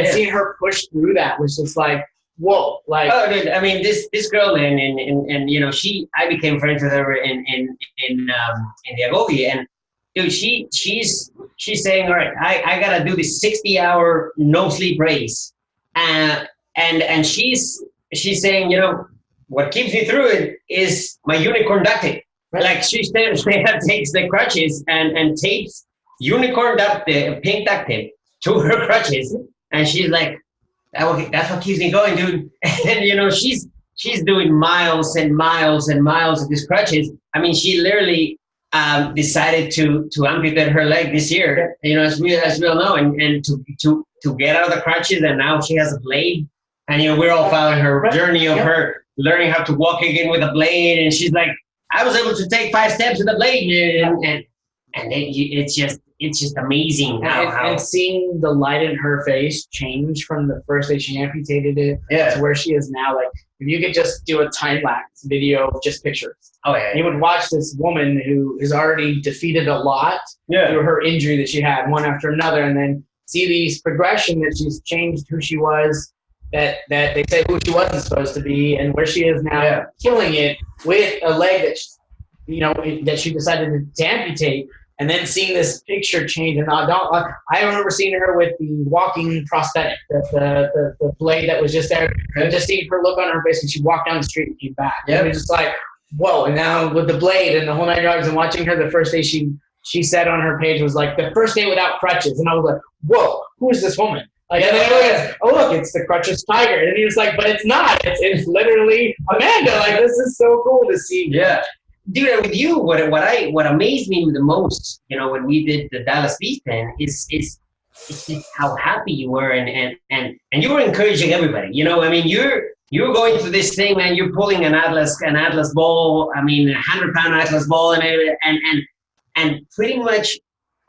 seeing her push through that was just like, whoa. Like, oh, dude, this girl, man, and I became friends with her in the Agogi, and dude, she's saying, all right, I gotta do this 60-hour no sleep race, and she's saying, what keeps me through it is my unicorn duct tape. Right. Like, she takes the crutches and tapes unicorn duct tape, pink duct tape, to her crutches, and she's like, that's what keeps me going, dude. And she's doing miles and miles and miles of these crutches. She literally decided to amputate her leg this year, as we all know, and to get out of the crutches, and now she has a blade, and we're all following her journey of her learning how to walk again with a blade, and she's like, I was able to take 5 steps with the blade, and it's just amazing and seeing the light in her face change from the first day she amputated it to where she is now. Like, if you could just do a time lapse video of just pictures. Oh yeah. You would watch this woman who is already defeated a lot through her injury that she had, one after another, and then see these progression that she's changed who she was, that they say who she wasn't supposed to be, and where she is now, killing it with a leg that that she decided to amputate. And then seeing this picture change, and I remember seeing her with the walking prosthetic, the blade that was just there, and just seeing her look on her face when she walked down the street and came back. And it was just like, whoa! And now with the blade and the whole 9 yards, and watching her, the first day she said on her page was like the first day without crutches, and I was like, whoa, who is this woman? Like, and then I was, oh look, it's the crutches tiger, and he was like, but it's not. It's literally Amanda. Like, this is so cool to see. Yeah. Dude, with you, what amazed me the most, when we did the Dallas Beast thing, is just how happy you were, and you were encouraging everybody. I mean, you're going through this thing, man. You're pulling an Atlas ball. I mean, 100-pound Atlas ball, and pretty much,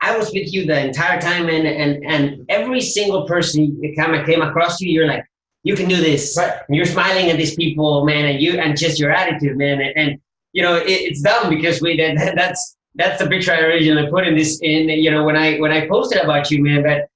I was with you the entire time, and every single person that came across you, you're like, you can do this. Right. And you're smiling at these people, man, and just your attitude, man, and it's dumb because that's the picture I originally put in when I posted about you, man. But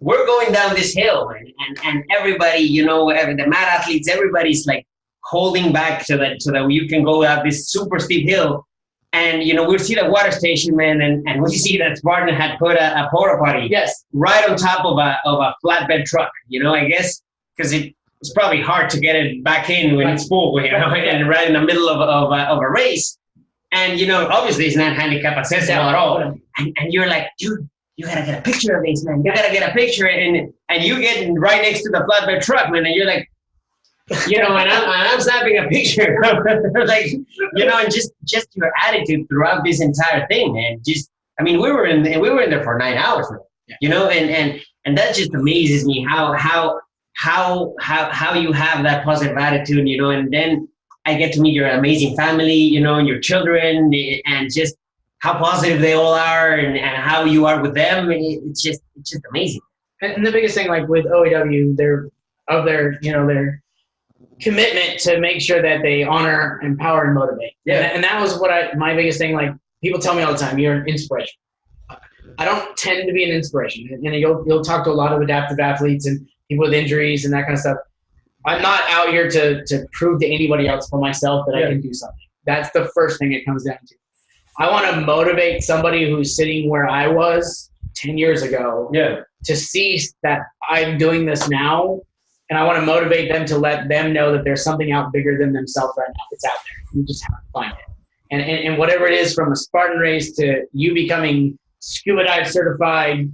we're going down this hill, man, and everybody, the mad athletes, everybody's like holding back so that you can go up this super steep hill. And we see the water station, man, and we see that Spartan had put a porta potty right on top of a flatbed truck. I guess because it's probably hard to get it back in when it's full, and right in the middle of a race. And, obviously it's not handicap accessible at all. And you're like, dude, you got to get a picture of this, man. You got to get a picture. And you get right next to the flatbed truck, man. And you're like, and I'm snapping a picture. Like, and just your attitude throughout this entire thing, man. We were in there for 9 hours, man. And that just amazes me how you have that positive attitude, and then I get to meet your amazing family, and your children, and just how positive they all are, and how you are with them. It's just amazing. And the biggest thing, like with OAW, their commitment to make sure that they honor, empower, and motivate. Yeah. And that was my biggest thing. Like, people tell me all the time, you're an inspiration. I don't tend to be an inspiration. And you'll talk to a lot of adaptive athletes and people with injuries and that kind of stuff. I'm not out here to prove to anybody else but myself that I can do something. That's the first thing it comes down to. I want to motivate somebody who's sitting where I was 10 years ago to see that I'm doing this now. And I want to motivate them to let them know that there's something out bigger than themselves right now. It's out there. You just have to find it. And whatever it is, from a Spartan race to you becoming scuba dive certified,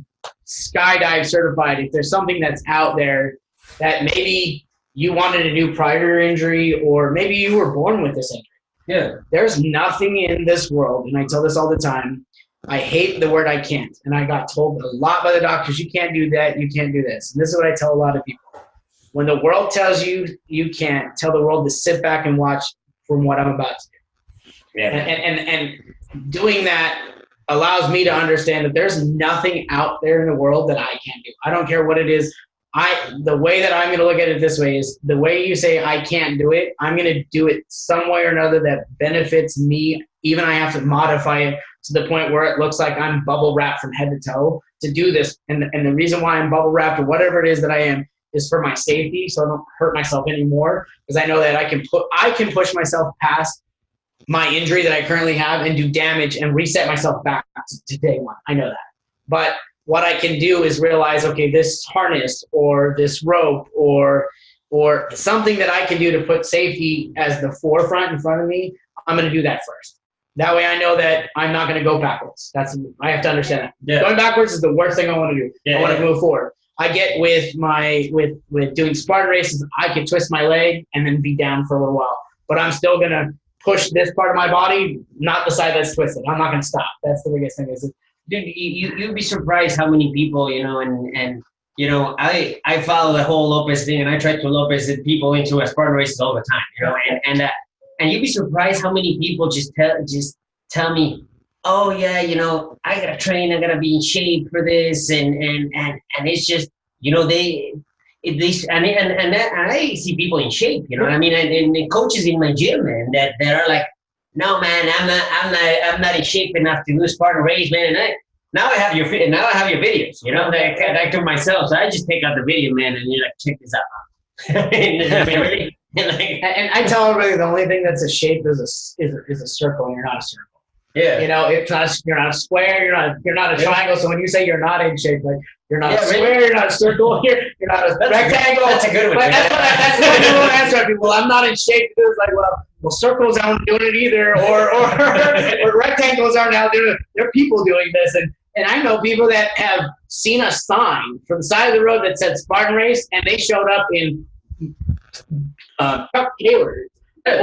skydive certified, if there's something that's out there that maybe you wanted to do prior to your injury, or maybe you were born with this injury. Yeah. There's nothing in this world, and I tell this all the time, I hate the word I can't. And I got told a lot by the doctors, you can't do that, you can't do this. And this is what I tell a lot of people. When the world tells you you can't, tell the world to sit back and watch from what I'm about to do. Yeah. And doing that allows me to understand that there's nothing out there in the world that I can't do. I don't care what it is. The way that I'm going to look at it this way is, the way you say I can't do it, I'm going to do it some way or another that benefits me. Even I have to modify it to the point where it looks like I'm bubble wrapped from head to toe to do this. And the reason why I'm bubble wrapped, or whatever it is that I am, is for my safety, so I don't hurt myself anymore, because I know that I can push myself past my injury that I currently have and do damage and reset myself back to day one. I know that. But what I can do is realize, okay, this harness or this rope or something that I can do to put safety as the forefront in front of me, I'm going to do that first. That way I know that I'm not going to go backwards. I have to understand that. Yeah. Going backwards is the worst thing I want to do. Yeah, I want to move forward. I get with doing Spartan races, I can twist my leg and then be down for a little while. But I'm still going to push this part of my body, not the side that's twisted. I'm not going to stop. That's the biggest thing. Dude, you'd be surprised how many people, I follow the whole Lopez thing, and I try to Lopez people into a Spartan races all the time, and and you'd be surprised how many people just tell me, oh yeah, I gotta train, I gotta be in shape for this, and it's just, and I see people in shape, I mean, and coaches in my gym, man, that are like, no man, I'm not in shape enough to do a Spartan race, man. And now I have your videos, that I do myself. So I just take out the video, man, and you're like, check this out. And I tell everybody the only thing that's a shape is a circle, and you're not a circle. Yeah. It's not. You're not a square. You're not a triangle. So when you say you're not in shape, like you're not a square, you're not a circle. You're not a rectangle. That's a good one. But that's what I want to answer people. I'm not in shape. It's like, well, circles aren't doing it either, or rectangles aren't out there. There are people doing this, and I know people that have seen a sign from the side of the road that said Spartan Race, and they showed up in Chuck Taylors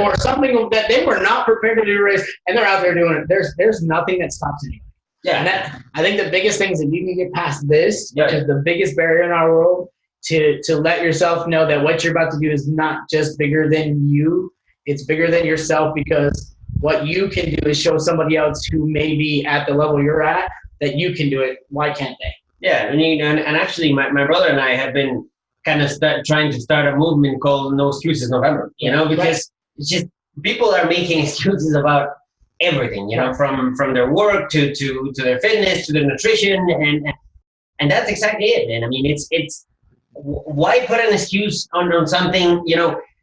or something that they were not prepared to do a race, and they're out there doing it. There's nothing that stops anybody. Yeah. And I think the biggest thing is if you can get past this, which is the biggest barrier in our world, to let yourself know that what you're about to do is not just bigger than you, it's bigger than yourself, because what you can do is show somebody else who may be at the level you're at that you can do it. Why can't they? Yeah, and actually my brother and I have been kind of trying to start a movement called No Excuses November, because it's just people are making excuses about everything, from their work to their fitness to their nutrition, and that's exactly it. And I mean, it's why put an excuse on something?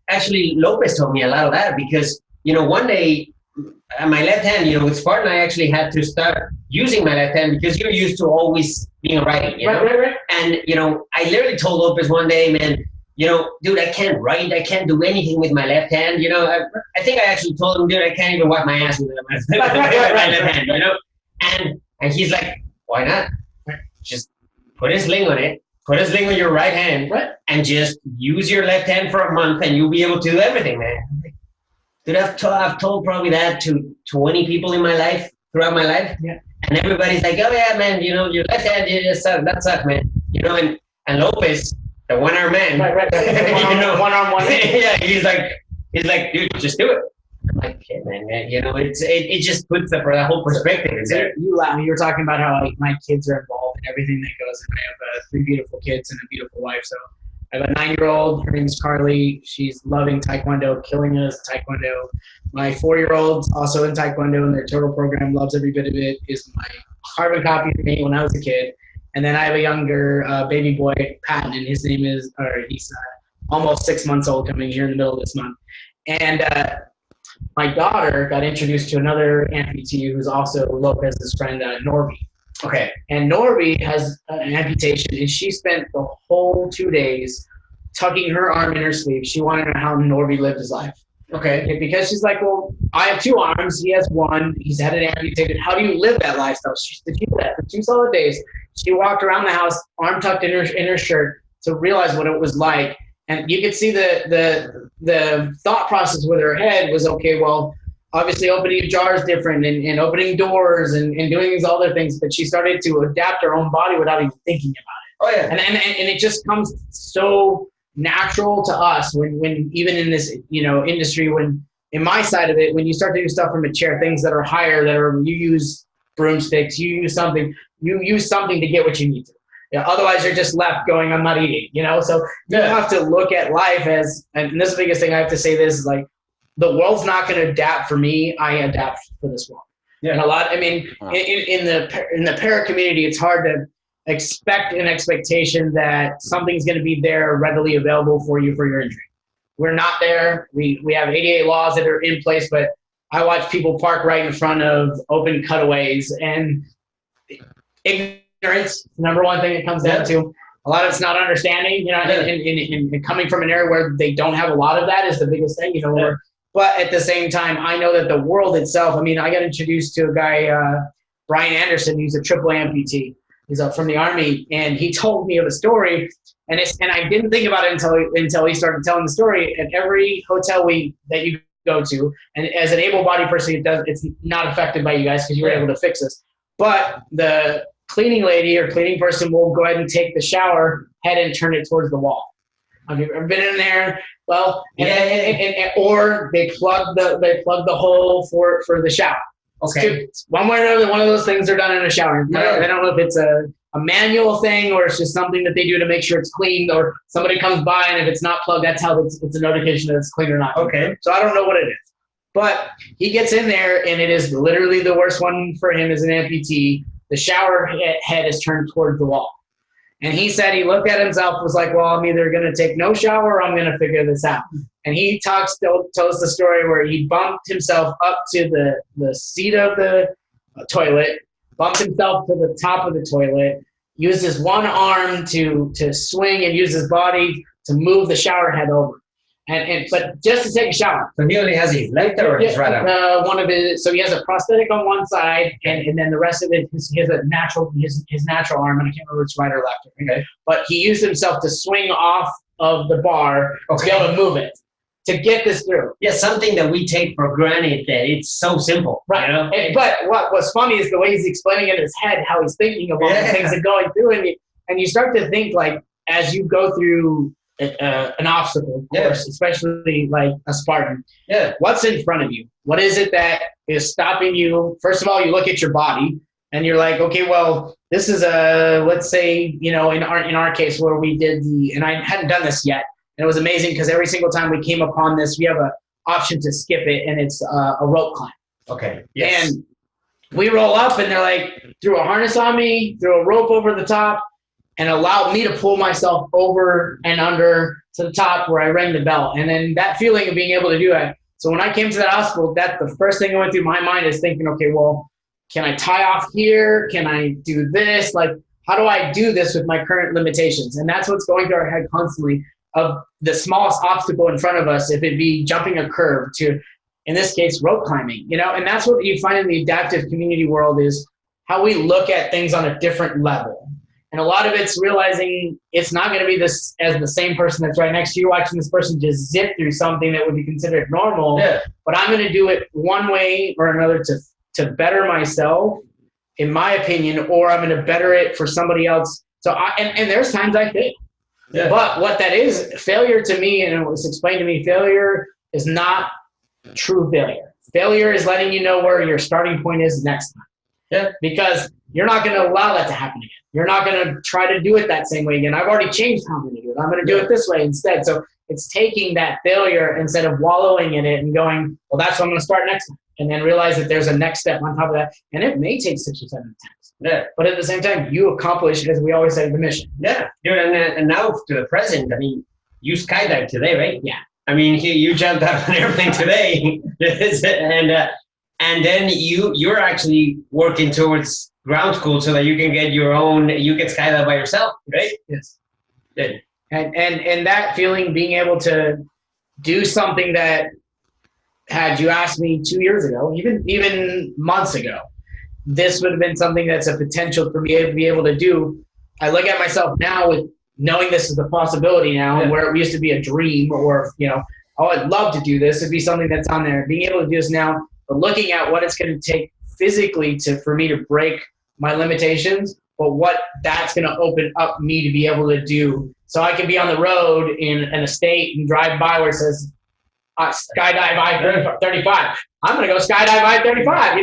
Actually, Lopez told me a lot of that, because one day my left hand, with Spartan, I actually had to start using my left hand because you're used to always being a righty, Right. And I literally told Lopez one day, man, dude, I can't write, I can't do anything with my left hand. I think I actually told him, dude, I can't even wipe my ass with my left hand. And he's like, why not? Just put a sling on it. Put a sling on your right hand, and just use your left hand for a month, and you'll be able to do everything, man. Dude, I've told probably that to 20 people in my life, throughout my life, and everybody's like, oh yeah, man, your left hand, that sucks, man. And Lopez, the one-arm man, one arm, one hand. yeah, he's like, dude, just do it. I'm like, okay, man, it just puts the whole perspective in there. You were talking about how my kids are involved in everything that goes, and I have 3 beautiful kids and a beautiful wife. So I have a 9-year-old. Her name is Carly. She's loving Taekwondo, killing us Taekwondo. My 4-year-old, also in Taekwondo in their total program, loves every bit of it. Is my carbon copy of me when I was a kid. And then I have a younger baby boy, Patton, and he's almost 6 months old, coming here in the middle of this month. And my daughter got introduced to another amputee who's also Lopez's friend, Norby. Okay. And Norby has an amputation, and she spent the whole 2 days tucking her arm in her sleeve. She wanted to know how Norby lived his life. Okay. Because she's like, well, I have 2 arms. He has 1. He's had it amputated. How do you live that lifestyle? She said, do that for 2 solid days. She walked around the house, arm tucked in her shirt, to realize what it was like. And you could see the thought process with her head was, okay, well, obviously opening jars different and opening doors and doing these other things, but she started to adapt her own body without even thinking about it. Oh yeah. And it just comes so natural to us when even in this, industry, when in my side of it, when you start to do stuff from a chair, things that are higher, you use broomsticks, you use something to get what you need to. Otherwise you're just left going, I'm not eating, So you have to look at life as, and this is the biggest thing I have to say, this is like, the world's not going to adapt for me. I adapt for this world. Yeah. And in the para community, it's hard to expect an expectation that something's going to be there readily available for you for your injury. We're not there. We have 88 laws that are in place, but I watch people park right in front of open cutaways, and ignorance, number one thing it comes down to. A lot of it's not understanding, and coming from an area where they don't have a lot of that is the biggest thing, But at the same time, I know that the world itself, I got introduced to a guy, Brian Anderson, who's a triple amputee. He's from the Army, and he told me of a story, and I didn't think about it until he started telling the story. At every hotel that you go to, and as an able-bodied person, it's not affected by you guys because you were able to fix this. But the cleaning lady or cleaning person will go ahead and take the shower head and turn it towards the wall. Have you ever been in there? Well, or they plug the hole for the shower. Okay. One way or another, one of those things are done in a shower. Yeah. I don't know if it's a manual thing or it's just something that they do to make sure it's clean, or somebody comes by and if it's not plugged, that's how it's a notification that it's clean or not. Okay. So I don't know what it is. But he gets in there and it is literally the worst one for him as an amputee. The shower head is turned towards the wall. And he said he looked at himself, was like, well, I'm either going to take no shower or I'm going to figure this out. And he tells the story where he bumped himself up to the seat of the toilet, bumped himself to the top of the toilet, used his one arm to swing and use his body to move the shower head over. But just to take a shower. So he only has his left or his right arm? One of his. So he has a prosthetic on one side, and then the rest of it, he has a natural his natural arm, and I can't remember if it's right or left. Okay. But he used himself to swing off of the bar to be able to move it to get this through. Yeah, something that we take for granted that it's so simple. Right. You know? But what was funny is the way he's explaining it in his head, how he's thinking of all the things that are going through, and you start to think like as you go through an obstacle course, especially like a Spartan. Yeah. What's in front of you? What is it that is stopping you? First of all, you look at your body and you're like, okay, well, this is let's say, in our case where we did and I hadn't done this yet. And it was amazing because every single time we came upon this, we have an option to skip it, and it's a rope climb. Okay. Yes. And we roll up and they're like, threw a harness on me, threw a rope over the top, and allowed me to pull myself over and under to the top where I rang the bell. And then that feeling of being able to do it. So when I came to that hospital, that's the first thing that went through my mind is thinking, okay, well, can I tie off here? Can I do this? Like, how do I do this with my current limitations? And that's what's going through our head constantly of the smallest obstacle in front of us, if it be jumping a curb to, in this case, rope climbing, and that's what you find in the adaptive community world is how we look at things on a different level. And a lot of it's realizing it's not going to be this as the same person that's right next to you watching this person just zip through something that would be considered normal. Yeah. But I'm going to do it one way or another to better myself, in my opinion, or I'm going to better it for somebody else. So and there's times I fail. Yeah. But what that is, failure to me, and it was explained to me, failure is not true failure. Failure is letting you know where your starting point is next time. Yeah. Because you're not going to allow that to happen again. You're not going to try to do it that same way again. I've already changed how I'm going to do it. I'm going to do it this way instead. So it's taking that failure instead of wallowing in it and going, well, that's what I'm going to start next time. And then realize that there's a next step on top of that. And it may take 6 or 7 attempts. Yeah. But at the same time, you accomplish, as we always say, the mission. Yeah. And now to the present, I mean, you skydive today, right? Yeah. I mean, you jumped out of an airplane today. And then you're actually working towards ground school so that you can get you can skydive by yourself, right? Yes. Good. And that feeling, being able to do something that, had you asked me 2 years ago, even months ago, this would have been something that's a potential for me to be able to do. I look at myself now with knowing this is a possibility now, where it used to be a dream or, oh, I'd love to do this. It'd be something that's on there. Being able to do this now, but looking at what it's going to take physically for me to break my limitations, but what that's going to open up me to be able to do. So I can be on the road in a state and drive by where it says, skydive I-35. I'm going to go skydive I-35,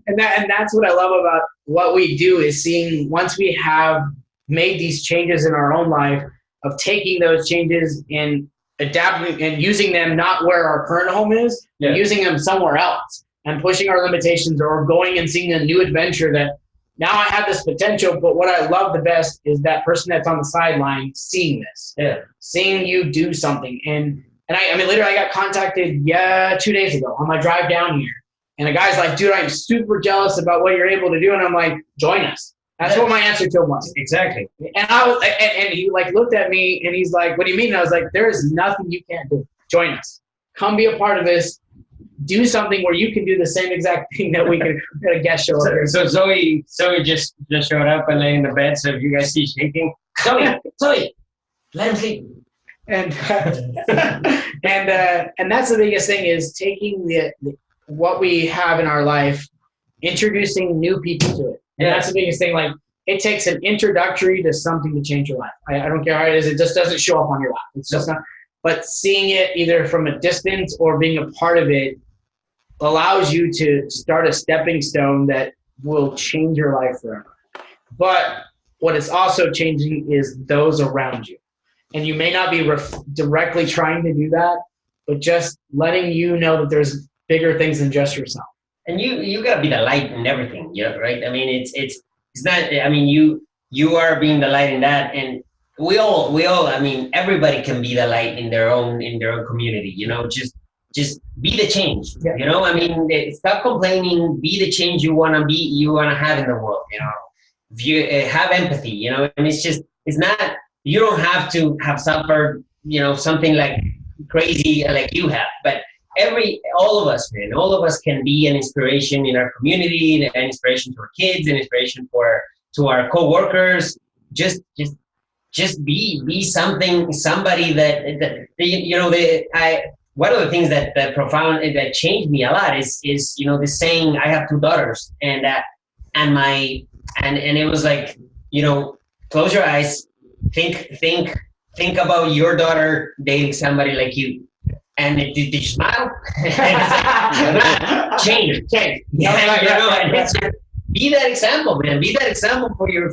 and that's what I love about what we do is seeing once we have made these changes in our own life of taking those changes and adapting and using them not where our current home is, but using them somewhere else and pushing our limitations or going and seeing a new adventure that now I have this potential, but what I love the best is that person that's on the sideline seeing this, seeing you do something. And I mean, literally, I got contacted 2 days ago on my drive down here. And a guy's like, dude, I'm super jealous about what you're able to do. And I'm like, join us. That's what my answer to him was. Exactly. And I was, and he like looked at me and he's like, what do you mean? And I was like, there is nothing you can't do. Join us. Come be a part of this. Do something where you can do the same exact thing that we can get a guest show over. So Zoe just showed up and lay in the bed. So if you guys see shaking, Zoe, let him sleep. And and that's the biggest thing is taking what we have in our life, introducing new people to it. And that's the biggest thing. Like it takes an introductory to something to change your life. I don't care how it is. It just doesn't show up on your lap. It's just not. But seeing it either from a distance or being a part of it allows you to start a stepping stone that will change your life forever. But what it's also changing is those around you. And you may not be directly trying to do that, but just letting you know that there's bigger things than just yourself. And you gotta be the light in everything, yeah, right? I mean, it's not. I mean, you are being the light in that, and we all. I mean, everybody can be the light in their own community. You know, just be the change. Yeah. You know, I mean, stop complaining. Be the change you wanna be. You wanna have in the world. You know, if you have empathy. You know, and it's not. You don't have to have suffered. You know, something like crazy like you have, but all of us, man, all of us can be an inspiration in our community, an inspiration to our kids, an inspiration to our co-workers. Just be somebody that you know. One of the things that changed me a lot is you know, this saying. I have two daughters, and it was like, you know, close your eyes, think about your daughter dating somebody like you. And did you smile? Change. Yeah, you know, and it's just, be that example, man. Be that example for your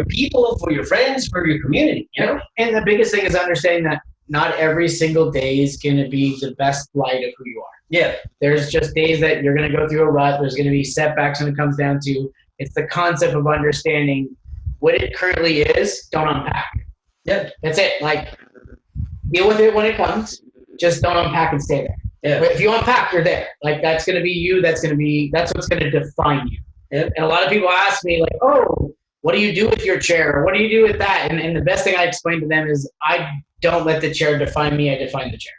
people, for your friends, for your community. You know. And the biggest thing is understanding that not every single day is going to be the best light of who you are. Yeah. There's just days that you're going to go through a rut. There's going to be setbacks when it comes down to. It's the concept of understanding what it currently is. Don't unpack. Yeah. That's it. Like, deal with it when it comes. Just don't unpack and stay there. Yeah. But if you unpack, you're there. Like, that's going to be you. That's what's going to define you. Yeah. And a lot of people ask me, like, oh, what do you do with your chair? Or what do you do with that? And the best thing I explain to them is I don't let the chair define me. I define the chair.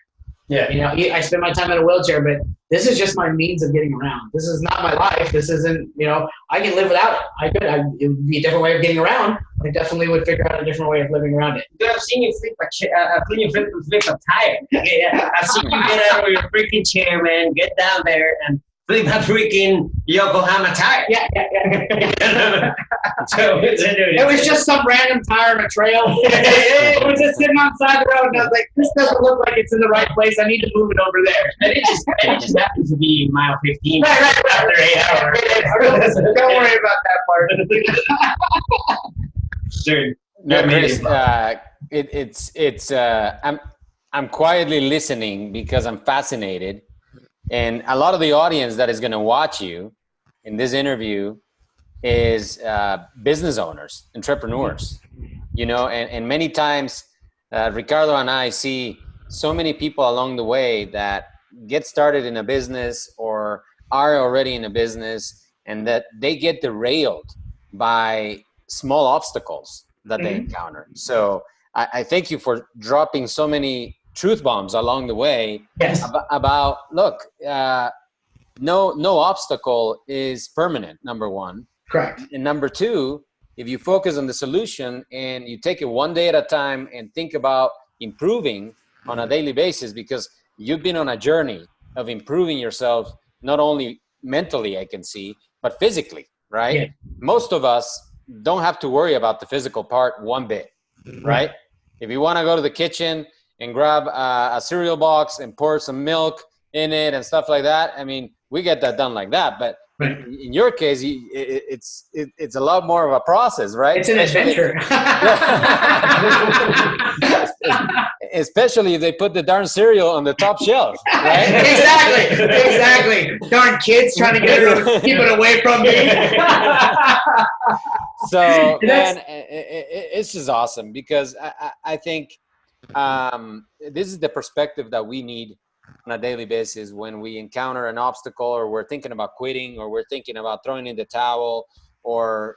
Yeah. You know, I spend my time in a wheelchair, but this is just my means of getting around. This is not my life. This isn't, you know, I can live without it. It would be a different way of getting around. I definitely would figure out a different way of living around it. Dude, I've seen you flip a tire. Yeah, I've seen you get out of your freaking chair, man. Get down there and flip a freaking Yokohama tire. Yeah. So, it was just some random tire on a trail. It was just sitting on the side of the road, and I was like, this doesn't look like it's in the right place. I need to move it over there. And it just happens to be mile 15 right. after 8 hours. Don't worry about that part. Sure. No, Chris, I'm quietly listening because I'm fascinated. And a lot of the audience that is going to watch you in this interview is business owners, entrepreneurs, you know, and many times Ricardo and I see so many people along the way that get started in a business or are already in a business, and that they get derailed by small obstacles that they encounter. So I thank you for dropping so many truth bombs along the way. Yes. About look, no obstacle is permanent, number one. Correct. And number two, if you focus on the solution and you take it one day at a time and think about improving on a daily basis, because you've been on a journey of improving yourself, not only mentally, I can see, but physically, right? Yeah. Most of us don't have to worry about the physical part one bit, right? If you want to go to the kitchen and grab a cereal box and pour some milk in it and stuff like that, I mean, we get that done like that. But in your case, it's a lot more of a process, right? It's an adventure. Especially if they put the darn cereal on the top shelf, right? Exactly. Darn kids trying to keep it away from me. So, man, it's just awesome, because I think this is the perspective that we need on a daily basis when we encounter an obstacle, or we're thinking about quitting, or we're thinking about throwing in the towel, or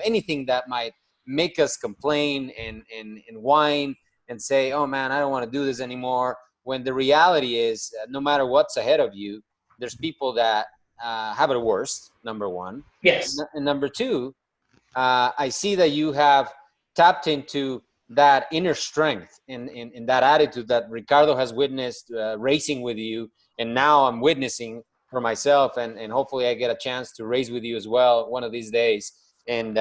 anything that might make us complain and whine and say, oh man, I don't want to do this anymore. When the reality is, no matter what's ahead of you, there's people that have it worse, number one. Yes. And number two, I see that you have tapped into that inner strength in that attitude that Ricardo has witnessed racing with you. And now I'm witnessing for myself, and hopefully I get a chance to race with you as well one of these days. And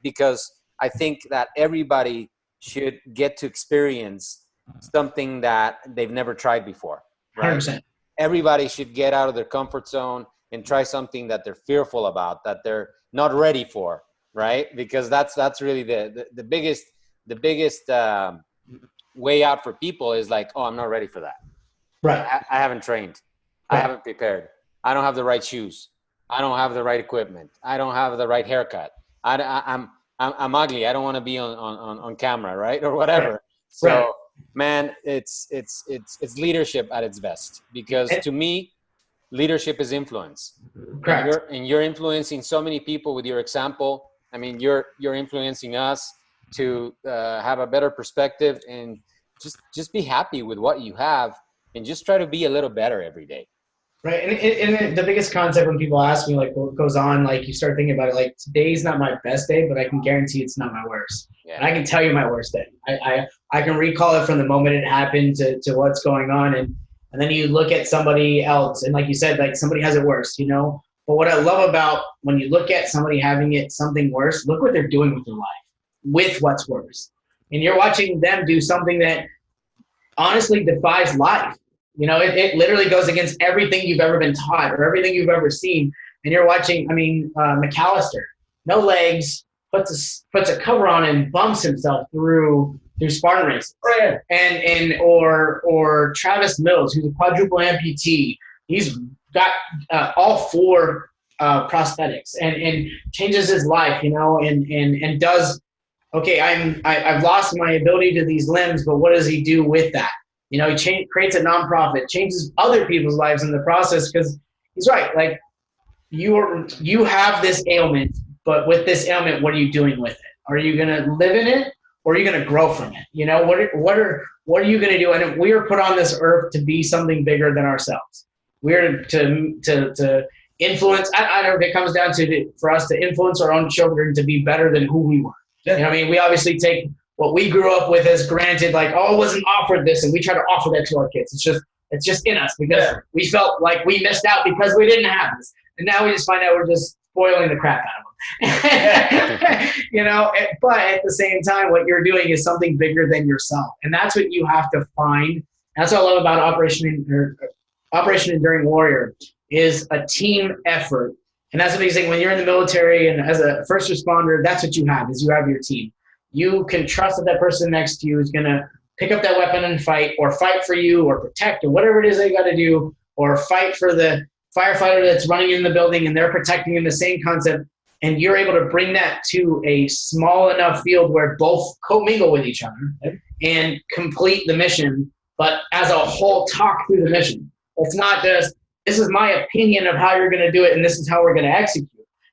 because I think that everybody should get to experience something that they've never tried before, right? 100%. Everybody should get out of their comfort zone and try something that they're fearful about, that they're not ready for, right? Because that's really the biggest way out for people is like, oh, I'm not ready for that. Right. I haven't trained. Right. I haven't prepared. I don't have the right shoes. I don't have the right equipment. I don't have the right haircut. I'm ugly. I don't want to be on camera, right? Or whatever. Right. So, right. man, it's leadership at its best, because to me, leadership is influence. Correct. And you're influencing so many people with your example. I mean, you're influencing us to have a better perspective, and just be happy with what you have, and just try to be a little better every day. Right. And the biggest concept when people ask me, like, what goes on, like, you start thinking about it, like, today's not my best day, but I can guarantee it's not my worst. Yeah. And I can tell you my worst day. I can recall it from the moment it happened to what's going on. And then you look at somebody else, and like you said, like, somebody has it worse, But what I love about when you look at somebody having it something worse, look what they're doing with their life, with what's worse. And you're watching them do something that honestly defies life. It literally goes against everything you've ever been taught or everything you've ever seen. And you're watching, McAllister, no legs, puts a cover on and bumps himself through Spartan races. Right. Or Travis Mills, who's a quadruple amputee. He's got all four prosthetics and changes his life, and does, okay, I've lost my ability to these limbs, but what does he do with that? He creates a nonprofit, changes other people's lives in the process, because he's right. Like, you have this ailment, but with this ailment, what are you doing with it? Are you going to live in it, or are you going to grow from it? What are you going to do? And we are put on this earth to be something bigger than ourselves. We're to influence. I don't know if it comes down to for us to influence our own children to be better than who we were. Yeah. We obviously take what we grew up with as granted, like, oh, I wasn't offered this, and we try to offer that to our kids. It's just in us, because we felt like we missed out because we didn't have this, and now we just find out we're just spoiling the crap out of them. But at the same time, what you're doing is something bigger than yourself, and that's what you have to find. That's what I love about Operation Enduring Warrior, is a team effort. And that's what he's saying. When you're in the military and as a first responder, that's what you have your team. You can trust that person next to you is going to pick up that weapon and fight for you, or protect, or whatever it is they got to do, or fight for the firefighter that's running in the building and they're protecting in the same concept. And you're able to bring that to a small enough field where both commingle with each other and complete the mission, but as a whole talk through the mission. It's not just, this is my opinion of how you're going to do it, and this is how we're going to execute.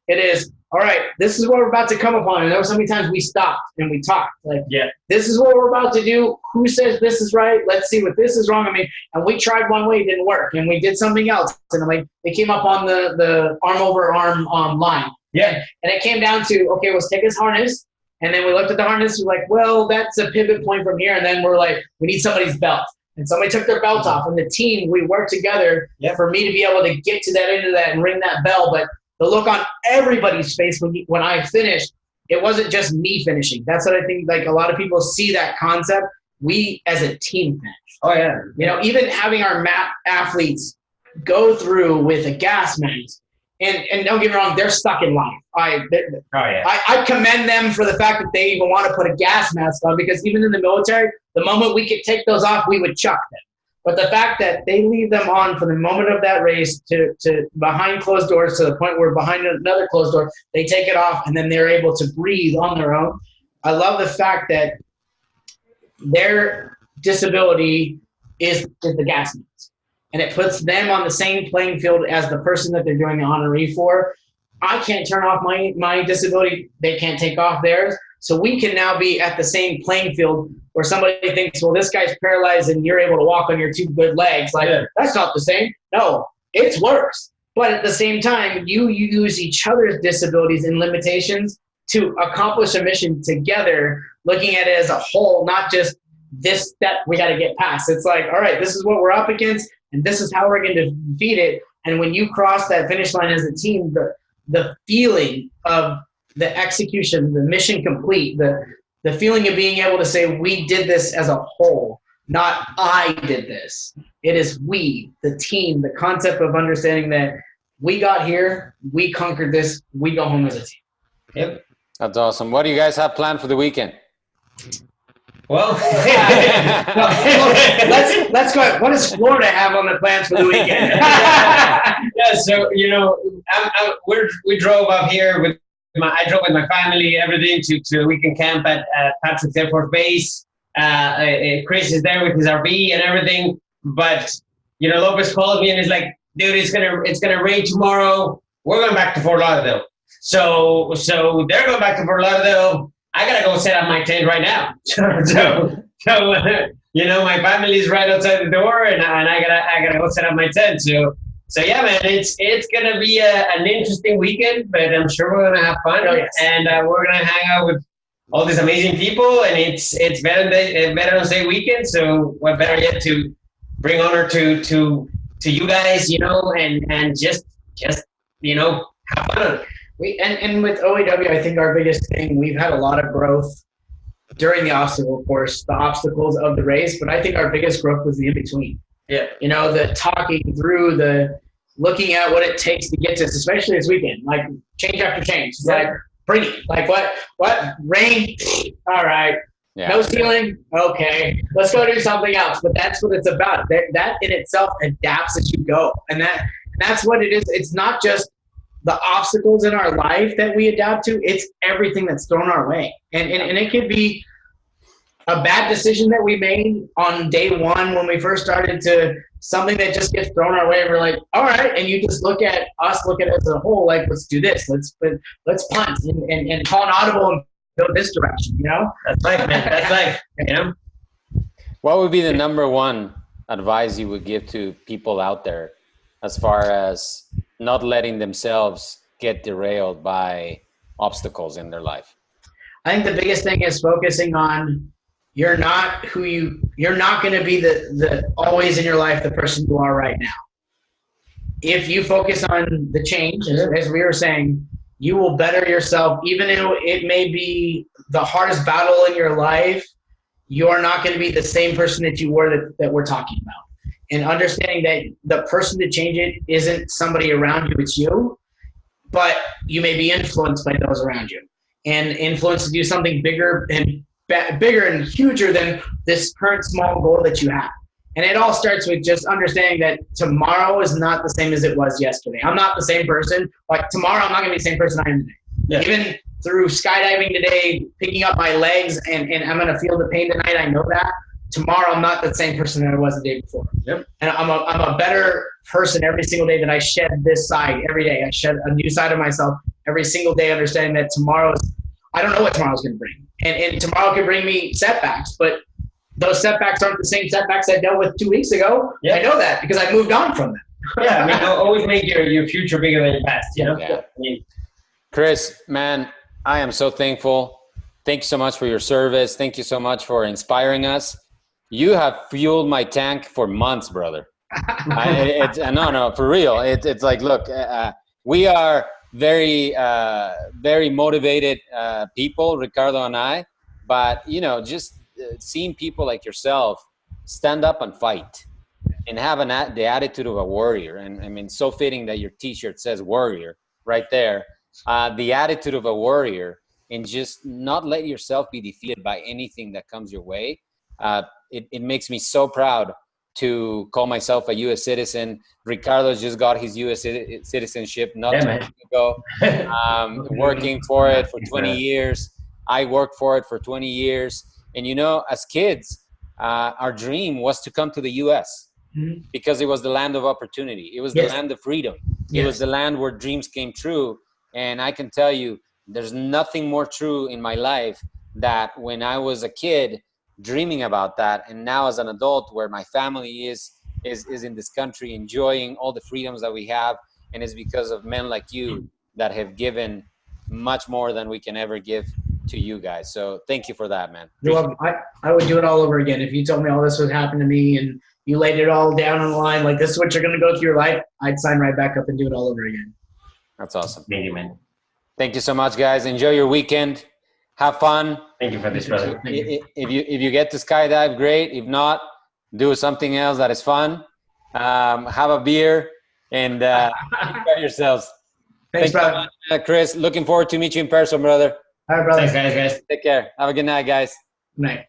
It is, all right, this is what we're about to come upon. And there were so many times we stopped and we talked. Like, this is what we're about to do. Who says this is right? Let's see what this is wrong. And we tried one way, it didn't work. And we did something else. And they came up on the arm over arm line. Yeah. And it came down to, okay, let's take his harness. And then we looked at the harness. We're like, well, that's a pivot point from here. And then we're like, we need somebody's belt. And somebody took their belt off. And the team, we worked together for me to be able to get to that end of that and ring that bell. But the look on everybody's face when I finished, it wasn't just me finishing. That's what I think, like, a lot of people see that concept. We as a team finished. Oh, yeah. Even having our MAP athletes go through with a gas mask, and don't get me wrong, they're stuck in life. I commend them for the fact that they even want to put a gas mask on, because even in the military, the moment we could take those off, we would chuck them. But the fact that they leave them on for the moment of that race to behind closed doors, to the point where behind another closed door, they take it off and then they're able to breathe on their own. I love the fact that their disability is the gas mask. And it puts them on the same playing field as the person that they're doing the honoree for. I can't turn off my disability. They can't take off theirs. So we can now be at the same playing field where somebody thinks, well, this guy's paralyzed and you're able to walk on your two good legs. Like, that's not the same. No, it's worse. But at the same time, you use each other's disabilities and limitations to accomplish a mission together, looking at it as a whole, not just this step we got to get past. It's like, all right, this is what we're up against, and this is how we're going to defeat it. And when you cross that finish line as a team, the feeling of the execution, the mission complete, the feeling of being able to say we did this as a whole, not I did this. It is we, the team, the concept of understanding that we got here, we conquered this, we go home as a team. Yep. That's awesome. What do you guys have planned for the weekend? Well, let's go. What does Florida have on the plans for the weekend? Yeah, so we drove up here with I drove with my family, everything to weekend camp at Patrick's Air Force Base. Chris is there with his RV and everything, but Lopez called me and he's like, "Dude, it's gonna rain tomorrow. We're going back to Fort Lauderdale." So they're going back to Fort Lauderdale. I gotta go set up my tent right now. My family's right outside the door, and I gotta go set up my tent. So yeah, man, it's gonna be an interesting weekend, but I'm sure we're gonna have fun, and we're gonna hang out with all these amazing people, and it's Veterans Day weekend. So what better yet to bring honor to you guys, and just have fun. And with OAW, I think our biggest thing, we've had a lot of growth during the obstacle course, the obstacles of the race, but I think our biggest growth was the in-between. Yeah. The talking through, the looking at what it takes to get to this, especially this weekend, like change after change. It's like, bring it. Like what? Rain? All right. Yeah. No ceiling? Okay. Let's go do something else. But that's what it's about. That in itself adapts as you go. And that's what it is. It's not just the obstacles in our life that we adapt to, it's everything that's thrown our way. And it could be a bad decision that we made on day one when we first started to something that just gets thrown our way and we're like, all right, and you just look at it as a whole, like, let's do this, let's punt and call an audible and go this direction, That's life, man. That's life, What would be the number one advice you would give to people out there as far as not letting themselves get derailed by obstacles in their life? I think the biggest thing is focusing on you're not going to be the always in your life the person you are right now. If you focus on the change, as we were saying, you will better yourself. Even though it may be the hardest battle in your life, you're not going to be the same person that you were that we're talking about. And understanding that the person to change it isn't somebody around you, it's you, but you may be influenced by those around you and influenced to do something bigger and huger than this current small goal that you have. And it all starts with just understanding that tomorrow is not the same as it was yesterday. I'm not the same person. Like tomorrow, I'm not going to be the same person I am today. Yeah. Even through skydiving today, picking up my legs, and I'm going to feel the pain tonight. I know that. Tomorrow, I'm not the same person that I was the day before. Yep. And I'm a better person every single day that I shed this side every day. I shed a new side of myself every single day, understanding that I don't know what tomorrow's going to bring. And tomorrow could bring me setbacks, but those setbacks aren't the same setbacks I dealt with 2 weeks ago. Yep. I know that because I moved on from them. Yeah, always make your future bigger than your past, Yeah. Chris, man, I am so thankful. Thank you so much for your service. Thank you so much for inspiring us. You have fueled my tank for months, brother. No, for real. It's like, look, we are very, very motivated people, Ricardo and I. But, just seeing people like yourself stand up and fight and have the attitude of a warrior. And I mean, so fitting that your T-shirt says warrior right there. The attitude of a warrior and just not let yourself be defeated by anything that comes your way. It makes me so proud to call myself a U.S. citizen. Ricardo just got his U.S. citizenship not too long ago, working for it for 20 years. I worked for it for 20 years. And, as kids, our dream was to come to the U.S. because it was the land of opportunity. It was the land of freedom. It was the land where dreams came true. And I can tell you, there's nothing more true in my life that when I was a kid dreaming about that, and now as an adult where my family is in this country enjoying all the freedoms that we have, and it's because of men like you that have given much more than we can ever give to you guys. So thank you for that, man. Well, I would do it all over again. If you told me all this would happen to me and you laid it all down on the line, like this is what you're going to go through your life, I'd sign right back up and do it all over again. That's awesome. Thank you, man. Thank you so much, guys. Enjoy your weekend. Have fun. Thank you for this, brother. If you get to skydive, great. If not, do something else that is fun. Have a beer and enjoy yourselves. Thanks, brother. Chris. Looking forward to meet you in person, brother. All right, brother. Thanks, guys. Take care. Have a good night, guys. Good night.